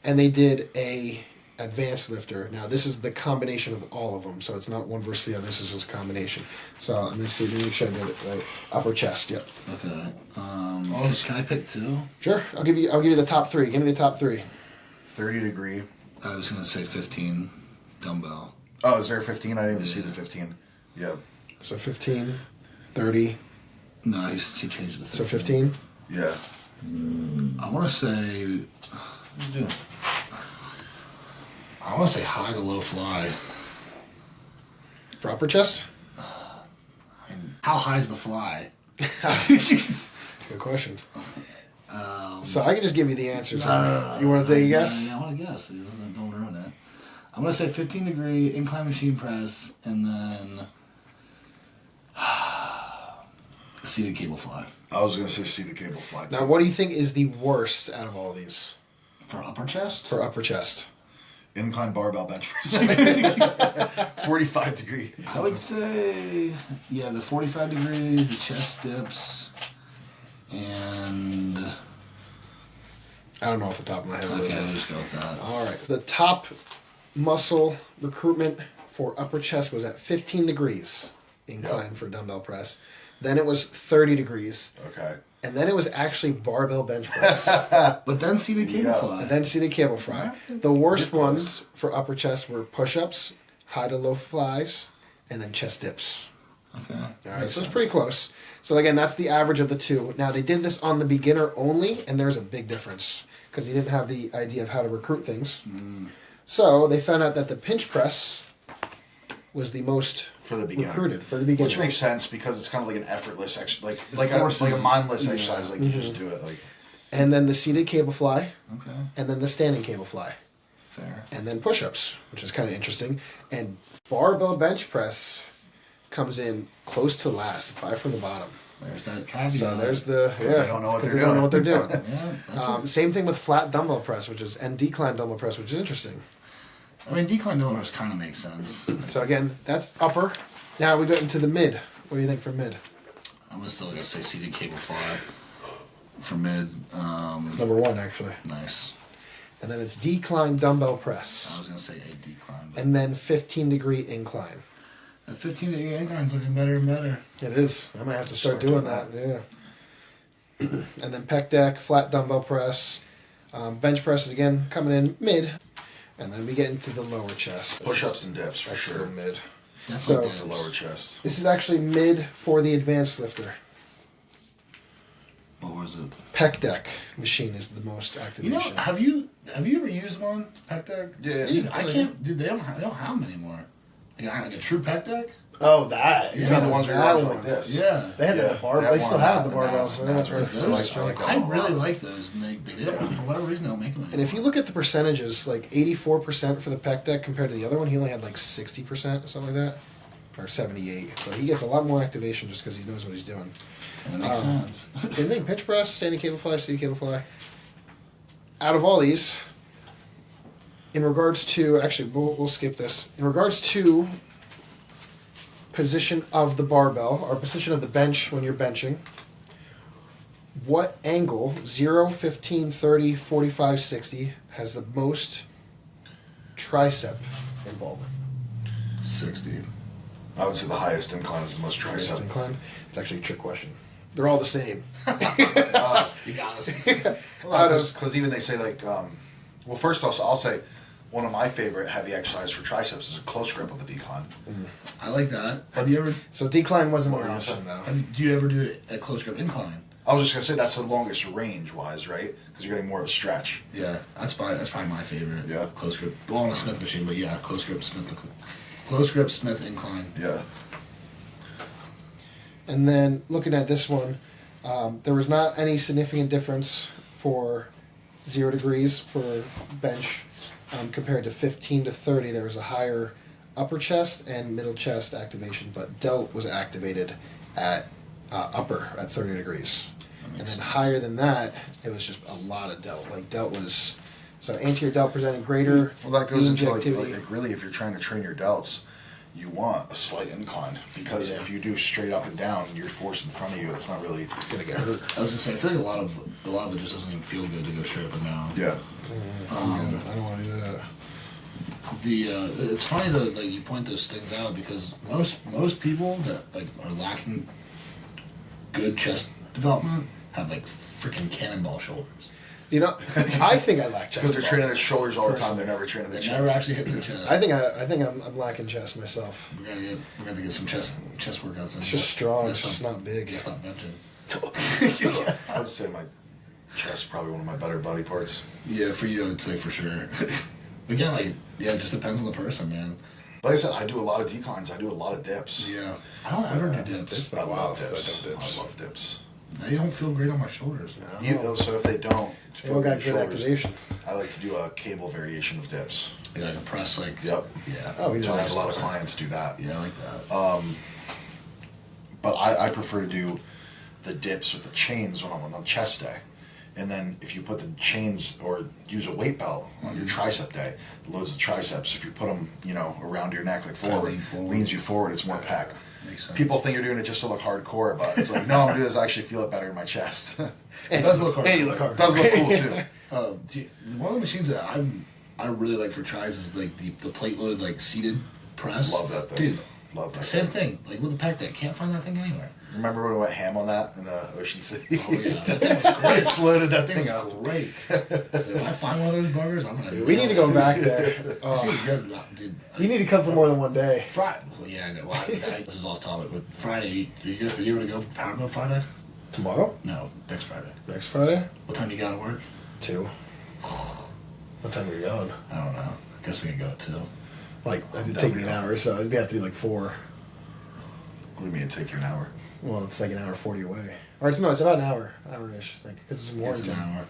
and they did a advanced lifter. Now this is the combination of all of them, so it's not one versus the other. This is just a combination. So let me see. Let me make sure I did it right. Upper chest. Yep. Okay. Can I pick two? Sure. I'll give you the top three. Give me the top three. 30-degree. I was gonna say 15 dumbbell. Oh, is there a 15? I didn't even see the 15. Yeah. So 15, 30. No, he changed it to 15. So 15. Yeah. I want to say. I want to say high to low fly. For upper chest? How high is the fly? That's a good question. So I can just give you the answers. You want to take a guess? Yeah, I want to guess. Don't ruin it. I'm going to say 15-degree incline machine press and then seated cable fly. I was going to say seated cable fly. Now, what do you think is the worst out of all these? For upper chest? For upper chest. Incline barbell bench press. 45 degree. I would say, the 45-degree, the chest dips, and... I don't know off the top of my head. Okay, I'll just go with that. All right. The top muscle recruitment for upper chest was at 15 degrees incline for dumbbell press. Then it was 30 degrees. Okay. And then it was actually barbell bench press. But then seated cable fly. And then seated cable fly. The worst ones for upper chest were push-ups, high to low flies, and then chest dips. Okay. All right, so it's pretty close. So again, that's the average of the two. Now they did this on the beginner only, and there's a big difference because you didn't have the idea of how to recruit things. So they found out that the pinch press was the most For the beginner. recruited for the beginner. Which makes sense because it's kind of like an effortless exercise, like a mindless exercise. Like you just do it. Like. And then the seated cable fly. Okay. And then the standing cable fly. Fair. And then push-ups, which is kind of interesting. And barbell bench press comes in close to last, 5 from the bottom. There's that caveat. So there's the they don't know what they're they don't know what they're doing. Yeah, that's Same thing with flat dumbbell press, and decline dumbbell press, which is interesting. I mean, decline dumbbell kind of makes sense. So again, that's upper. Now we go into the mid. What do you think for mid? I'm still gonna say seated cable fly for mid. It's number 1 actually. Nice. And then it's decline dumbbell press. I was gonna say a decline, but And then 15-degree incline. that 15-degree incline's looking better and better. It is. I might have to start doing that. Yeah. And then pec deck, flat dumbbell press, bench presses again coming in mid, and then we get into the lower chest. Push-ups and dips for That's sure. still mid. Definitely So- For lower chest. This is actually mid for the advanced lifter. What was it? Pec deck machine is the most You activation. know, have you ever used one pec deck? Yeah. Dude, I can't. Dude, they don't have them anymore. Like a true pec deck. Oh, that. You mean the ones where your that arms are one. like this? Yeah. They had Yeah, the barbell. that They still one, have the now barbells. it's- Yeah, now that's it's right. really- I like that I one a really lot. like those, and they don't. For whatever reason, they don't make them anymore. And if you look at the percentages, like 84% for the pec deck compared to the other one, he only had like 60% or something like that, or 78. But he gets a lot more activation just because he knows what he's doing. That makes sense. Same thing, pinch press, standing cable fly, seated cable fly. Out of all these, in regards to, actually, we'll skip this. In regards to position of the barbell or position of the bench when you're benching, what angle, 0, 15, 30, 45, 60, has the most tricep involvement? 60. I would say the highest incline is the most Highest tricep. incline? It's actually a trick question. They're all the same. You got us. Because even they say like, well, first I'll say one of my favorite heavy exercises for triceps is a close grip on the decline. I like that. Have you ever? So decline wasn't an What option though. Do you ever do a close grip incline? I was just gonna say that's the longest range wise, right? Because you're getting more of a stretch. Yeah, that's probably my favorite. Yeah. Close grip. Well, on a Smith machine, but yeah, close grip Smith incline. Yeah. And then looking at this one, there was not any significant difference for 0 degrees for bench compared to 15 to 30. There was a higher upper chest and middle chest activation, but delt was activated at upper at 30 degrees. And then higher than that, it was just a lot of delt. Like delt was, so anterior delt presented greater Well, that goes into activity. like really if you're trying to train your delts, you want a slight incline because if you do straight up and down, you're forced in front of you. It's not really Gonna get hurt. I was gonna say, I feel like a lot of it just doesn't even feel good to go straight up and down. Yeah. I'm good. I don't want to do that. It's funny that like you point those things out because most people that like are lacking good chest development have like freaking cannonball shoulders. You know, I think I lack chest. Because they're training their development. shoulders all the time. They're never training their They chest. never actually hit their chest. I think I'm lacking chest myself. we're gonna get some chest workouts in. It's just strong. It's Let's just not big. Let's not benching. I would say my chest is probably one of my better body parts. Yeah, for you, I would say for sure. Again, like it just depends on the person, man. Like I said, I do a lot of declines. I do a lot of dips. Yeah, I don't ever do dips. I love since dips. I done dips. I love dips. They don't feel great on my shoulders. So if they don't They all got good activation. I like to do a cable variation of dips. Like a press, like Yep. yeah. Oh, we So I do have a lot of clients do that. Yeah, I like that. But I prefer to do the dips with the chains when I'm on chest day. And then if you put the chains or use a weight belt on your tricep day, it loads the triceps. If you put them, around your neck like forward, lean forward. leans you forward, it's more pack. Makes sense. People think you're doing it just to look hardcore, but it's like, no, I'm doing this. I actually feel it better in my chest. It does look hard. And you look hard. It does look cool too. One of the machines that I really like for tries is like the plate loaded like seated press. Love that thing. Dude. Love that Same thing. thing. Like with the pec deck, can't find that thing anywhere. Remember when we went ham on that in Ocean City? Oh yeah, that thing was great. It's loaded that That thing thing up. was great. So if I find one of those burgers, I'm gonna. We need to go back there. This is good, dude. You need to come for more than one day. Friday. Well, yeah, I know. Well, this is off topic, but Friday, are you able to go Powerbell Friday? Tomorrow? No, next Friday. Next Friday? What time do you gotta work? 2. What time are you going? I don't know. I guess we can go at 2. Like, it'd take me an hour, so it'd have to be like 4. What do you mean take you an hour? Well, it's like an hour 40 away. Or it's about an hour-ish, I think, because it's in It's an Warrington. hour.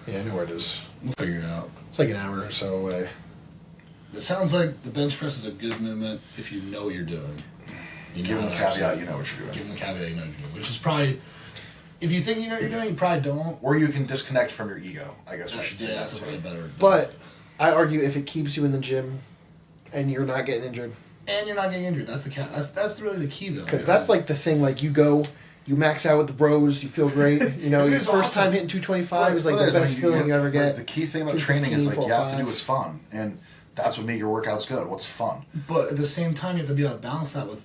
Yeah, I know where it is. We'll figure it out. It's like an hour or so away. It sounds like the bench press is a good movement if you know what you're doing. You Give them the how to actually- caveat, you know what you're doing. Give them the caveat, you know what you're doing. Which is probably, if you think you know what you're doing, you probably don't. Or you can disconnect from your ego. I guess we should say Yeah, that that's too. probably better. But I argue if it keeps you in the gym and you're not getting injured, And you're not getting injured. That's the that's really the key, though. because that's like the thing. Like you go, you max out with the bros, you feel great. You know, It your is first awesome. time hitting 225 is like Well, the it is. best feeling you ever get. The key thing about training is like you have to do 215, what's fun, and that's what makes your workouts good. What's fun? But at the same time, you have to be able to balance that with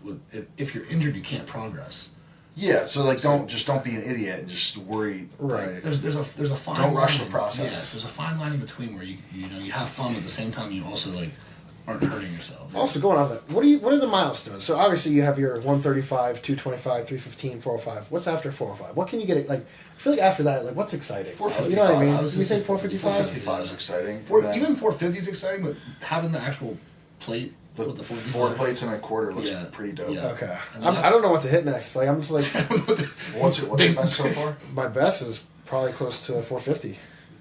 if you're injured, you can't progress. Yeah. So like, don't be an idiot and just worry. Right. There's a fine. Don't rush the line. process. Yes, there's a fine line in between where you have fun, but at the same time you also like aren't hurting yourself. Also, going off that, what are the milestones? So obviously you have your 135, 225, 315, 405. What's after 405? What can you get? Like, I feel like after that, like, what's exciting? 455. You know what I mean? I was You gonna think say 455? 455 is exciting. Even 450 is exciting, but having the actual plate The, with the 455. 4 plates and a quarter looks Yeah. pretty dope. Yeah. Okay. I mean, I don't know what to hit next. Like, I'm just like, What's your best so far? my best is probably close to 450.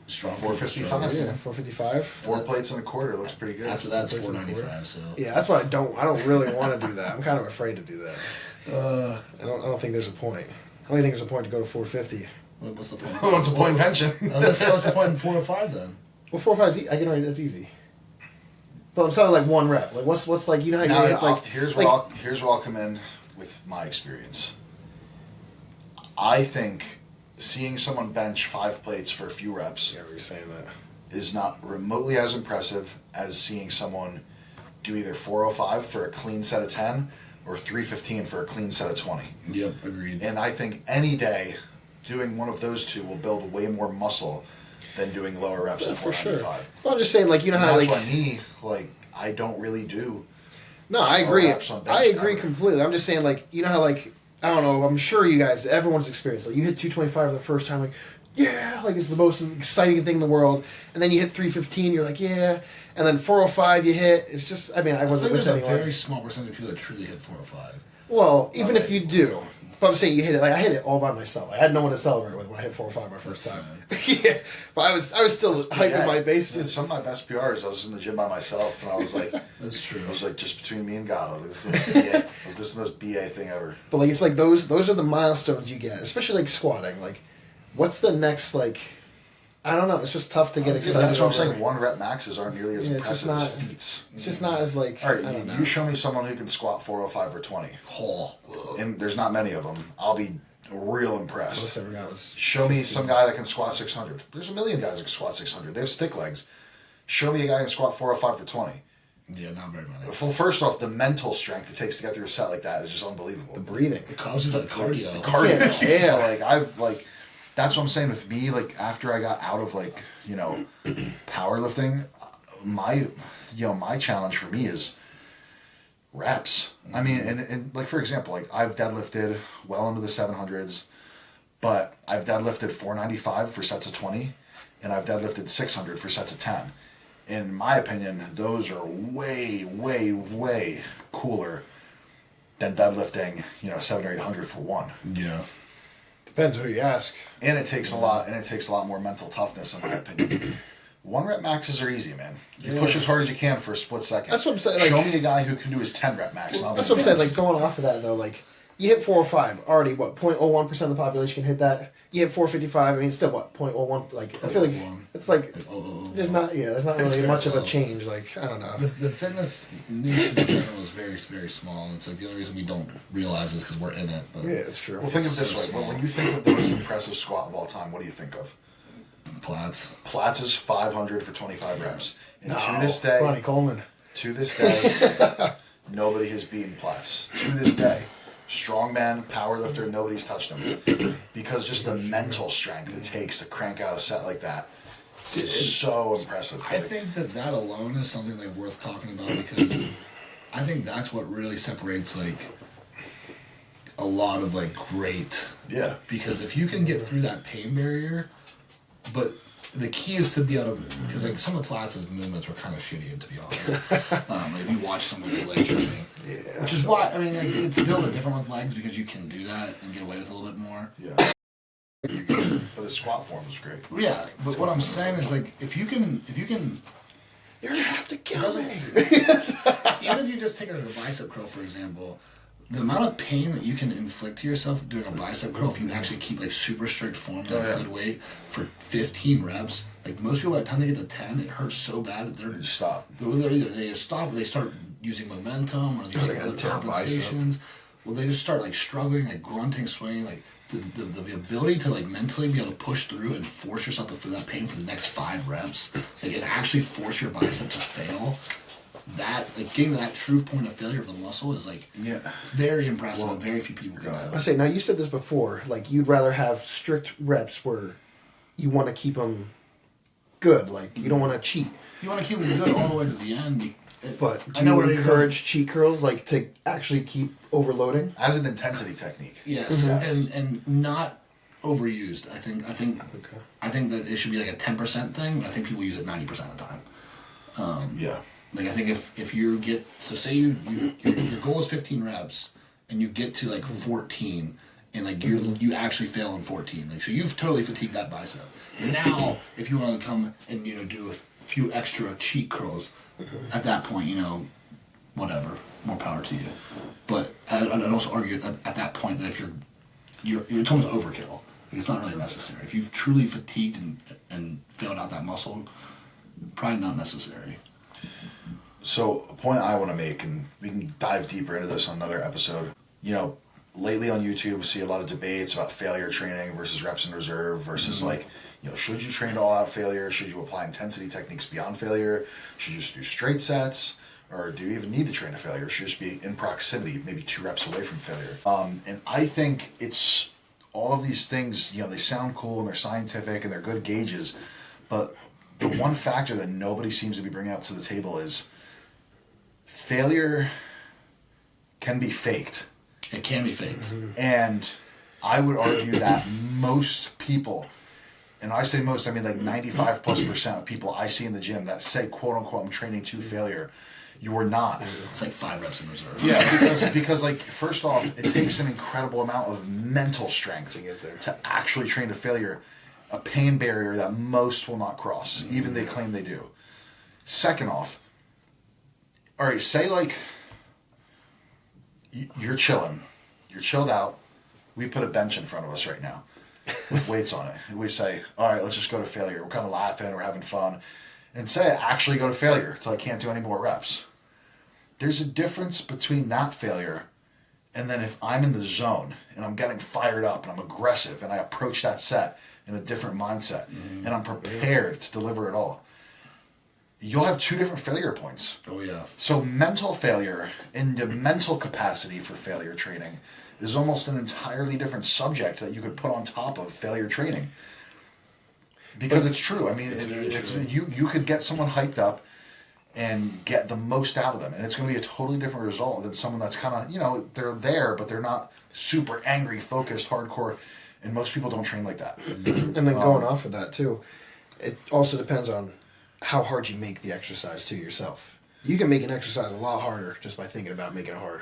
Strong 455. Yeah, 455. 4 plates and a quarter looks pretty good. After that, it's Plates in the 495. So Yeah, that's why I don't really want to do that. I'm kind of afraid to do that. I don't think there's a point. I don't think there's a point to go to 450. what's the point? What's the point in pension? Let's say what's the point in 405 then? Well, 405 is I can already. That's easy. But I'm saying like one rep. Like what's like, you know how Now, you hit like here's like, where I'll come in with my experience. I think seeing someone bench 5 plates for a few reps yeah, we were saying that. is not remotely as impressive as seeing someone do either 405 for a clean set of 10 or 315 for a clean set of 20. Yep, agreed. And I think any day doing one of those two will build way more muscle than doing lower reps at For sure. 495. Well, I'm just saying, like, you know And how that's like why me, like, I don't really do. no, I agree. reps on bench I agree power. completely. I'm just saying, like, you know how like I don't know. I'm sure you guys, everyone's experienced. Like, you hit 225 for the first time, like, yeah, like it's the most exciting thing in the world. And then you hit 315, you're like, yeah. And then 405, you hit. It's just, I mean, I I wasn't think with there's a anyone. very small percentage of people that truly hit 405. Well, even if you do, but I'm saying you hit it. Like I hit it all by myself. I had no one to celebrate with when I hit 405 my first time. Yeah, but I was still hyping my base. Dude, some of my best PRs, I was in the gym by myself, and I was like, That's true. I was like, just between me and God, I was like, this is the most BA thing ever. But like it's like those are the milestones you get, especially like squatting. Like, what's the next like? I don't know. It's just tough to get excited. That's what I'm over. saying. 1 rep maxes aren't nearly as Yeah, it's just impressive as not- feats. It's just not as like. All right, I don't know. you show me someone who can squat 405 or 20, Oh, and there's not many of them. I'll be real impressed. Most I ever got was Show me some guy that can squat 600. There's a million guys that can squat 600. They have stick legs. Show me a guy who can squat 405 for 20. yeah, not very many. Well, first off, the mental strength it takes to get through a set like that is just unbelievable. the breathing. It causes like cardio. Cardio, Yeah. yeah. Like I've like, that's what I'm saying with me. Like after I got out of like powerlifting, my challenge for me is reps. I mean, and like for example, like I've deadlifted well into the 700s, but I've deadlifted 495 for sets of 20, and I've deadlifted 600 for sets of 10. In my opinion, those are way, way, way cooler than deadlifting 700 or 800 for one. Yeah. Depends who you ask. And it takes a lot more mental toughness, in my opinion. 1 rep maxes are easy, man. You push as hard as you can for a split second. That's what I'm saying, like- Show me a guy who can do his 10 rep max. And I'll That's be what I'm saying. impressed. Like going off of that though, like you hit 405 already. What 0.01% of the population can hit that. You hit 455. I mean, still what 0.01. Like I feel like 0.01. it's like Oh. there's not really very much of a low. change. Like I don't know. The fitness niche in general is very, very small. And it's like the only reason we don't realize is because we're in it. But Yeah, it's true. Well, think of it this so way. small. When you think of the most impressive squat of all time, what do you think of? Platts. Platts is 500 for 25 reps. And No, to this day, Ronnie Coleman. nobody has beaten Platts. To this day. Strongman, powerlifter, nobody's touched him. Because just the mental strength it takes to crank out a set like that is so impressive. I think that alone is something like worth talking about because I think that's what really separates like a lot of like great. Yeah. Because if you can get through that pain barrier, but the key is to be able to, because like some of Platts' movements were kind of shitty, to be honest. Like if you watch some of his leg training, which is why I mean like, it's still a little different with legs because you can do that and get away with a little bit more. Yeah. But his squat form is great. Yeah, but what I'm saying is like if you can, You're gonna have to kill me. even if you just take like a bicep curl for example, the amount of pain that you can inflict to yourself doing a bicep curl if you actually keep like super strict form at good weight for 15 reps, like most people by the time they get to 10, it hurts so bad that they're Just stop. they just stop, or they start using momentum or using other compensations. Well, they just start like struggling, like grunting, swinging, like the ability to like mentally be able to push through and force yourself to feel that pain for the next 5 reps, like and actually force your bicep to fail. That like getting to that true point of failure of the muscle is like very impressive. And very few people can do I that. say now you said this before. Like you'd rather have strict reps where you want to keep them good. Like you don't want to cheat. You want to keep it good all the way to the end. But I do know you where you're encourage cheat curls like to actually keep overloading? As an intensity technique. Yes, and not overused. I think that it should be like a 10% thing, but I think people use it 90% of the time. Yeah. Like I think if you get say your goal is 15 reps and you get to like 14 and like you actually fail on 14, like so you've totally fatigued that bicep. Now if you want to come and do a few extra cheat curls at that point, whatever, more power to you. But I'd also argue at that point that if it's almost overkill. Like it's not really necessary. If you've truly fatigued and failed out that muscle, probably not necessary. So a point I want to make, and we can dive deeper into this on another episode. You know, lately on YouTube, we see a lot of debates about failure training versus reps in reserve versus like, you know, should you train to all out failure? Should you apply intensity techniques beyond failure? Should you just do straight sets? Or do you even need to train to failure? Should you just be in proximity, maybe 2 reps away from failure? And I think it's all of these things, you know, they sound cool and they're scientific and they're good gauges, but the one factor that nobody seems to be bringing up to the table is failure can be faked. It can be faked. And I would argue that most people, and I say most, I mean like 95+% of people I see in the gym that say, quote unquote, I'm training to failure, you are not. It's like 5 reps in reserve. Yeah, because like, first off, it takes an incredible amount of mental strength to get there. to actually train to failure, a pain barrier that most will not cross, even they claim they do. Second off, all right, say like you're chilling, you're chilled out, we put a bench in front of us right now with weights on it, and we say, all right, let's just go to failure. We're kind of laughing, we're having fun, and say I actually go to failure until I can't do any more reps. There's a difference between that failure and then if I'm in the zone and I'm getting fired up and I'm aggressive and I approach that set in a different mindset and I'm prepared to deliver it all. You'll have 2 different failure points. Oh, yeah. So mental failure and the mental capacity for failure training is almost an entirely different subject that you could put on top of failure training. Because it's true. I mean, it's you could get someone hyped up and get the most out of them. And it's going to be a totally different result than someone that's kind of, you know, they're there, but they're not super angry, focused, hardcore. And most people don't train like that. And then going off of that too, it also depends on how hard you make the exercise to yourself. You can make an exercise a lot harder just by thinking about making it hard.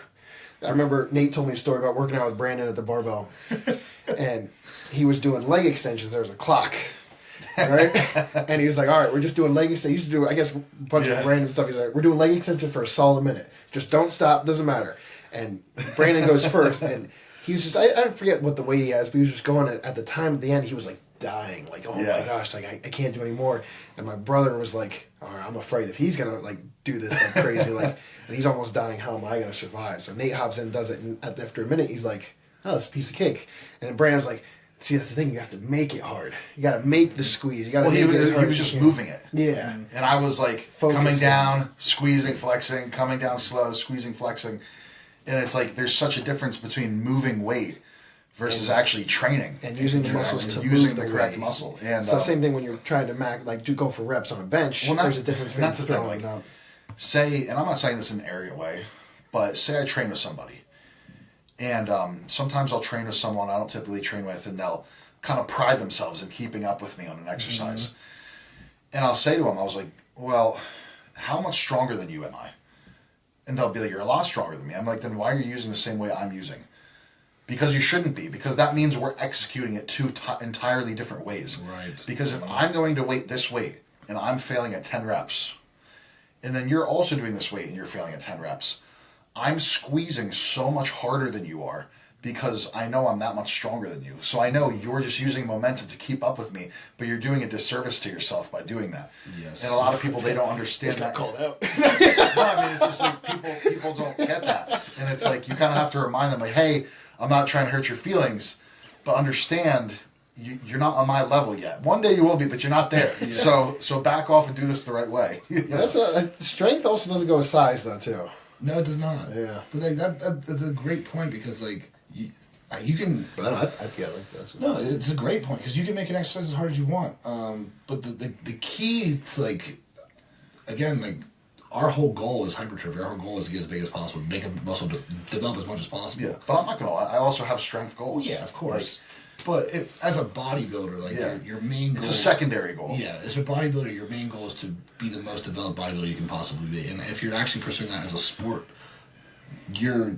I remember Nate told me a story about working out with Brandon at the Barbell. And he was doing leg extensions. There was a clock. Right? And he was like, all right, we're just doing leg extensions. He used to do, I guess, a bunch of random stuff. He's like, we're doing leg extension for a solid minute. Just don't stop. Doesn't matter. And Brandon goes first. And he was just, I forget what the weight he has, but he was just going at the time at the end, he was like dying. Like, oh my gosh, like I can't do any more. And my brother was like, all right, I'm afraid if he's going to like do this like crazy, like, and he's almost dying, how am I going to survive? So Nate hops in, does it. And after a minute, he's like, oh, it's a piece of cake. And then Brandon's like, see, that's the thing. You have to make it hard. You got to make the squeeze. You got to. Well, he was just moving it. Yeah. And I was like Focusing. coming down, squeezing, flexing, coming down slow, squeezing, flexing, and it's like there's such a difference between moving weight versus actually training and using the muscles to using move the correct muscle. And so same thing when you're trying to go for reps on a bench. Well, there's a difference between that's the thing. throwing Like, up. say, and I'm not saying this in an arrogant way, but say I train with somebody, and sometimes I'll train with someone I don't typically train with, and they'll kind of pride themselves in keeping up with me on an exercise. And I'll say to them, I was like, well, how much stronger than you am I? And they'll be like, you're a lot stronger than me. I'm like, then why are you using the same way I'm using? Because you shouldn't be, because that means we're executing it 2 entirely different ways. Right. Because if I'm going to weight this weight and I'm failing at 10 reps, and then you're also doing this weight and you're failing at 10 reps, I'm squeezing so much harder than you are because I know I'm that much stronger than you. So I know you're just using momentum to keep up with me, but you're doing a disservice to yourself by doing that. Yes. And a lot of people, they don't understand that. Called out. No, I mean, it's just like people don't get that. And it's like you kind of have to remind them, like, hey, I'm not trying to hurt your feelings, but understand you're not on my level yet. One day you will be, but you're not there. Yeah. So back off and do this the right way. That's strength also doesn't go with size though too. No, it does not. Yeah. But like that's a great point because like you can. But I get like that's. No, it's a great point because you can make an exercise as hard as you want. But the key to like, again, like our whole goal is hypertrophy. Our whole goal is to get as big as possible, make a muscle develop as much as possible. Yeah, but I'm not gonna lie. I also have strength goals. Yeah, of course. But as a bodybuilder, like your main goal... It's a secondary goal. Yeah, as a bodybuilder, your main goal is to be the most developed bodybuilder you can possibly be. And if you're actually pursuing that as a sport, your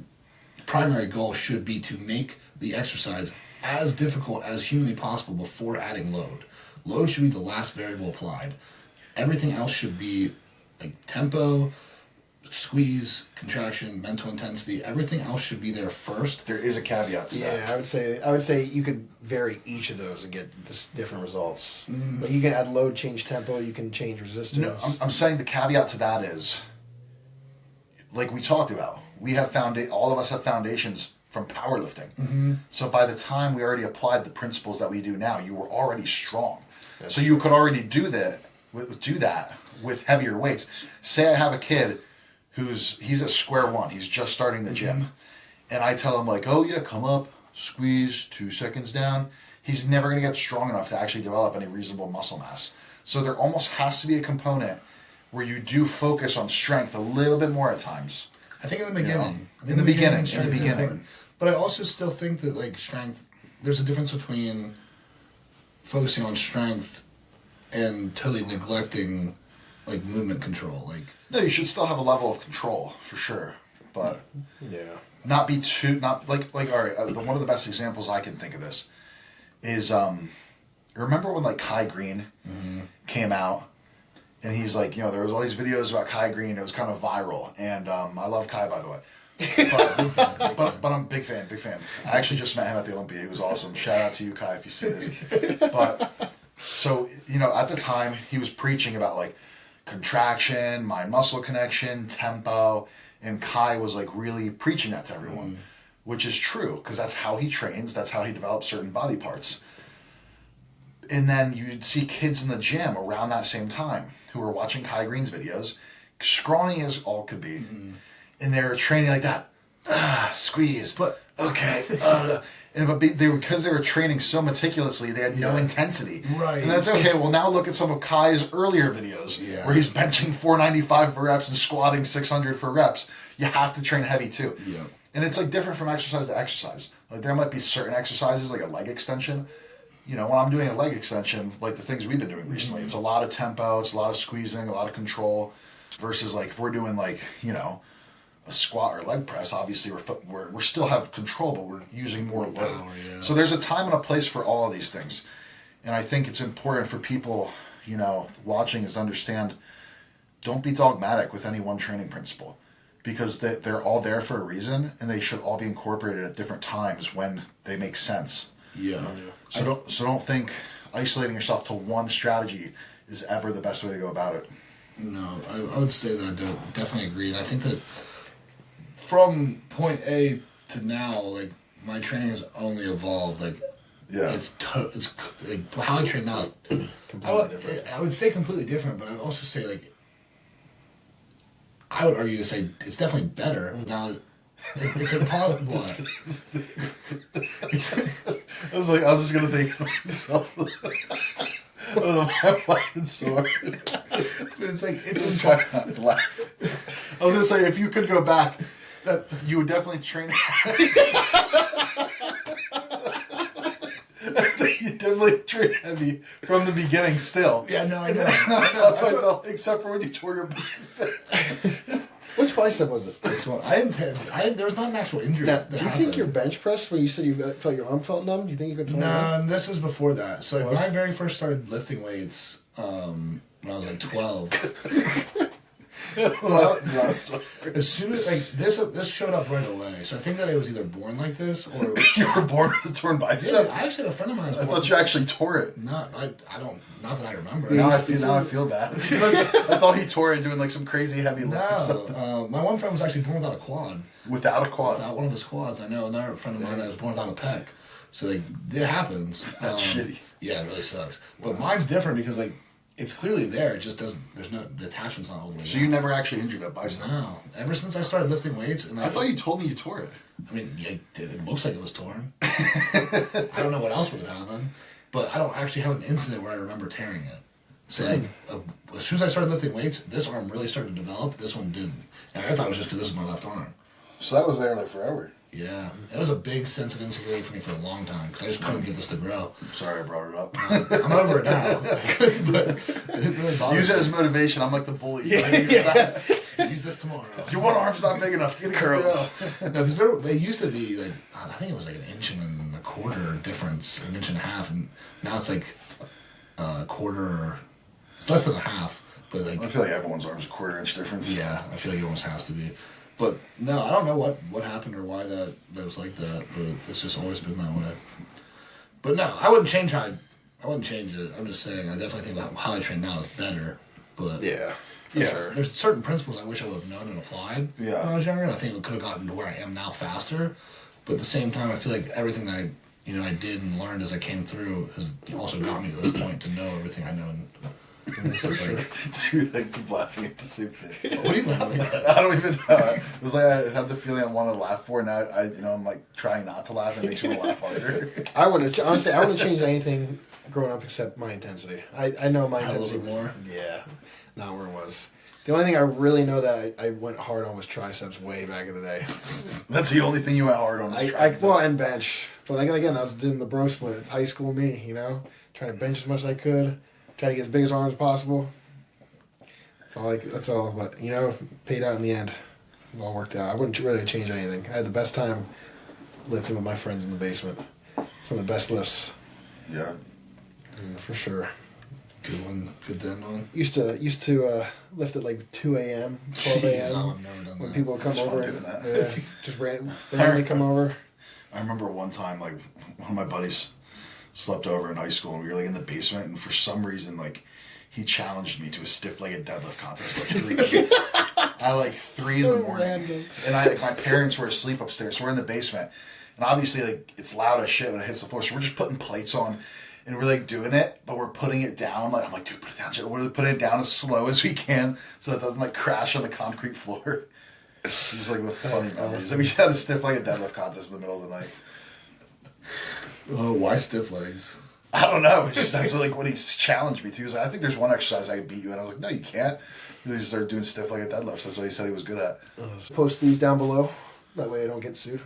primary goal should be to make the exercise as difficult as humanly possible before adding load. Load should be the last variable applied. Everything else should be like tempo, squeeze, contraction, mental intensity. Everything else should be there first. There is a caveat to that. Yeah, I would say you could vary each of those and get different results. Like you can add load, change tempo, you can change resistance. No, I'm saying the caveat to that is like we talked about, we have all of us have foundations from powerlifting. So by the time we already applied the principles that we do now, you were already strong. So you could already do that with heavier weights. Say I have a kid he's at square one, he's just starting the gym, and I tell him like, oh yeah, come up, squeeze, 2 seconds down. He's never going to get strong enough to actually develop any reasonable muscle mass. So there almost has to be a component where you do focus on strength a little bit more at times. I think in the beginning. In the beginning. But I also still think that like strength, there's a difference between focusing on strength and totally neglecting like movement control. Like No, you should still have a level of control for sure, but not be too all right. One of the best examples I can think of this is remember when like Kai Green came out, and he's like, you know, there was all these videos about Kai Green. It was kind of viral, and I love Kai, by the way. But I'm big fan. I actually just met him at the Olympia. He was awesome. Shout out to you, Kai, if you see this. But so, you know, at the time he was preaching about like contraction, mind-muscle connection, tempo, and Kai was like really preaching that to everyone, which is true because that's how he trains. That's how he develops certain body parts. And then you'd see kids in the gym around that same time who were watching Kai Green's videos, scrawny as all could be, and they were training like that. Squeeze. But okay. Because they were training so meticulously, they had no intensity. Right. And that's okay. Well, now look at some of Kai's earlier videos where he's benching 495 for reps and squatting 600 for reps. You have to train heavy too. Yeah. And it's like different from exercise to exercise. Like there might be certain exercises like a leg extension. You know, when I'm doing a leg extension, like the things we've been doing recently, it's a lot of tempo, it's a lot of squeezing, a lot of control, versus like if we're doing like, you know, a squat or leg press, obviously we're still have control, but we're using more load. Power, So there's a time and a place for all of these things. And I think it's important for people, you know, watching is to understand, don't be dogmatic with any one training principle, because they're all there for a reason, and they should all be incorporated at different times when they make sense. Yeah. So don't think isolating yourself to one strategy is ever the best way to go about it. No, I would say that I definitely agree. And I think that from point A to now, like my training has only evolved. Like, it's like how I train now is completely different. I would say completely different, but I'd also say like I would argue to say it's definitely better now. It's impossible. I was just gonna think of myself. I don't know why I'm laughing so hard. It's like it's just trying not to laugh. I was gonna say if you could go back, that you would definitely train. I say you definitely train heavy from the beginning. Still, yeah, no, I know. Myself, except for when you tore your bicep. Which bicep was it? This one. I didn't. There was not an actual injury. Now, do you think your bench press, where you said you felt your arm felt numb, do you think you could feel No, this was before that. So when I very first started lifting weights, when I was like 12. As soon as like this showed up right away. So I think that I was either born like this or you were born with a torn bicep. Yeah, I actually had a friend of mine. I thought you actually tore it. No, I don't. Not that I remember. Now I feel bad. I thought he tore it doing like some crazy heavy lift or something. My one friend was actually born without a quad. Without a quad. Without one of his quads. I know another friend of mine that was born without a pec. So like it happens. That's shitty. Yeah, it really sucks. But mine's different because like it's clearly there. It just doesn't. There's no the attachment's not all the way. So you never actually injured that bicep? No. Ever since I started lifting weights, and I thought you told me you tore it. I mean, yeah, it looks like it was torn. I don't know what else would have happened, but I don't actually have an incident where I remember tearing it. So like, as soon as I started lifting weights, this arm really started to develop. This one didn't. And I thought it was just because this is my left arm. So that was there like forever. Yeah, it was a big sense of insecurity for me for a long time because I just couldn't get this to grow. Sorry I brought it up. I'm over it now. But it really use it as motivation. I'm like the bully. Yeah. Use this tomorrow. Your one arm's not big enough. Get it curls. No, because they used to be like I think it was like an inch and a quarter difference, or an inch and a half, and now it's like a quarter. It's less than a half, but like I feel like everyone's arm's a quarter-inch difference. Yeah, I feel like it almost has to be. But no, I don't know what happened or why that was like that, but it's just always been that way. But no, I wouldn't change I wouldn't change it. I'm just saying I definitely think how I train now is better. But yeah, Yeah. sure. There's certain principles I wish I would have known and applied when I was younger. And I think it could have gotten to where I am now faster. But at the same time, I feel like everything that I did and learned as I came through has also got me to this point to know everything I know. And it's just like, Dude, I keep laughing at the same thing. what are you laughing at? I don't even know. It was like I had the feeling I wanted to laugh for, and now I'm like trying not to laugh. And it makes me want to laugh harder. I wouldn't honestly. I wouldn't change anything growing up except my intensity. I know my A intensity little was bit more? yeah, not where it was. The only thing I really know that I went hard on was triceps way back in the day. That's the only thing you went hard on. Well, and bench. But like again, I was doing the bro split. It's high school me, trying to bench as much as I could, try to get as big as arms as possible. That's all. But paid out in the end. It all worked out. I wouldn't really change anything. I had the best time lifting with my friends in the basement. Some of the best lifts. Yeah. For sure. Good one. Good to end on. Used to lift at like 2 a.m., 12 Jeez, a.m. I've never done when that. people come It's fun over. doing that. Yeah, just randomly come over. I remember one time, like, one of my buddies slept over in high school, and we were, like, in the basement, and for some reason, like, he challenged me to a stiff-legged deadlift contest at 3 in the morning. Random. And my parents were asleep upstairs, so we're in the basement. And obviously, like, it's loud as shit when it hits the floor, so we're just putting plates on, and we're, like, doing it, but we're putting it down. Like, I'm like, dude, put it down. We're putting it down as slow as we can so it doesn't, like, crash on the concrete floor. It's just, like, with funny memories. awesome. And we had a stiff-legged deadlift contest in the middle of the night. Oh, why stiff legs? I don't know. That's like what he challenged me to. He was like, I think there's one exercise I can beat you. And I was like, no, you can't. And he started doing stiff-legged deadlifts. That's what he said he was good at. Post these down below. That way I don't get sued.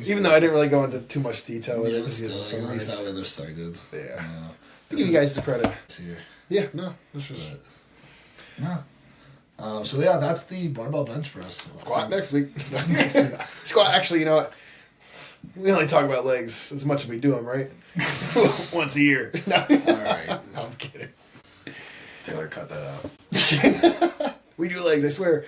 Even though I didn't really go into too much detail with Yeah, it. but because still, of at least some that way they're cited. Yeah. This Give you guys the credit. here. Yeah, no. This was No. So yeah, that's the barbell bench press. squat next week. Squat, actually, you know what? We only talk about legs as much as we do them, right? Once a year. No. All right. I'm kidding. Taylor, cut that out. We do legs, I swear.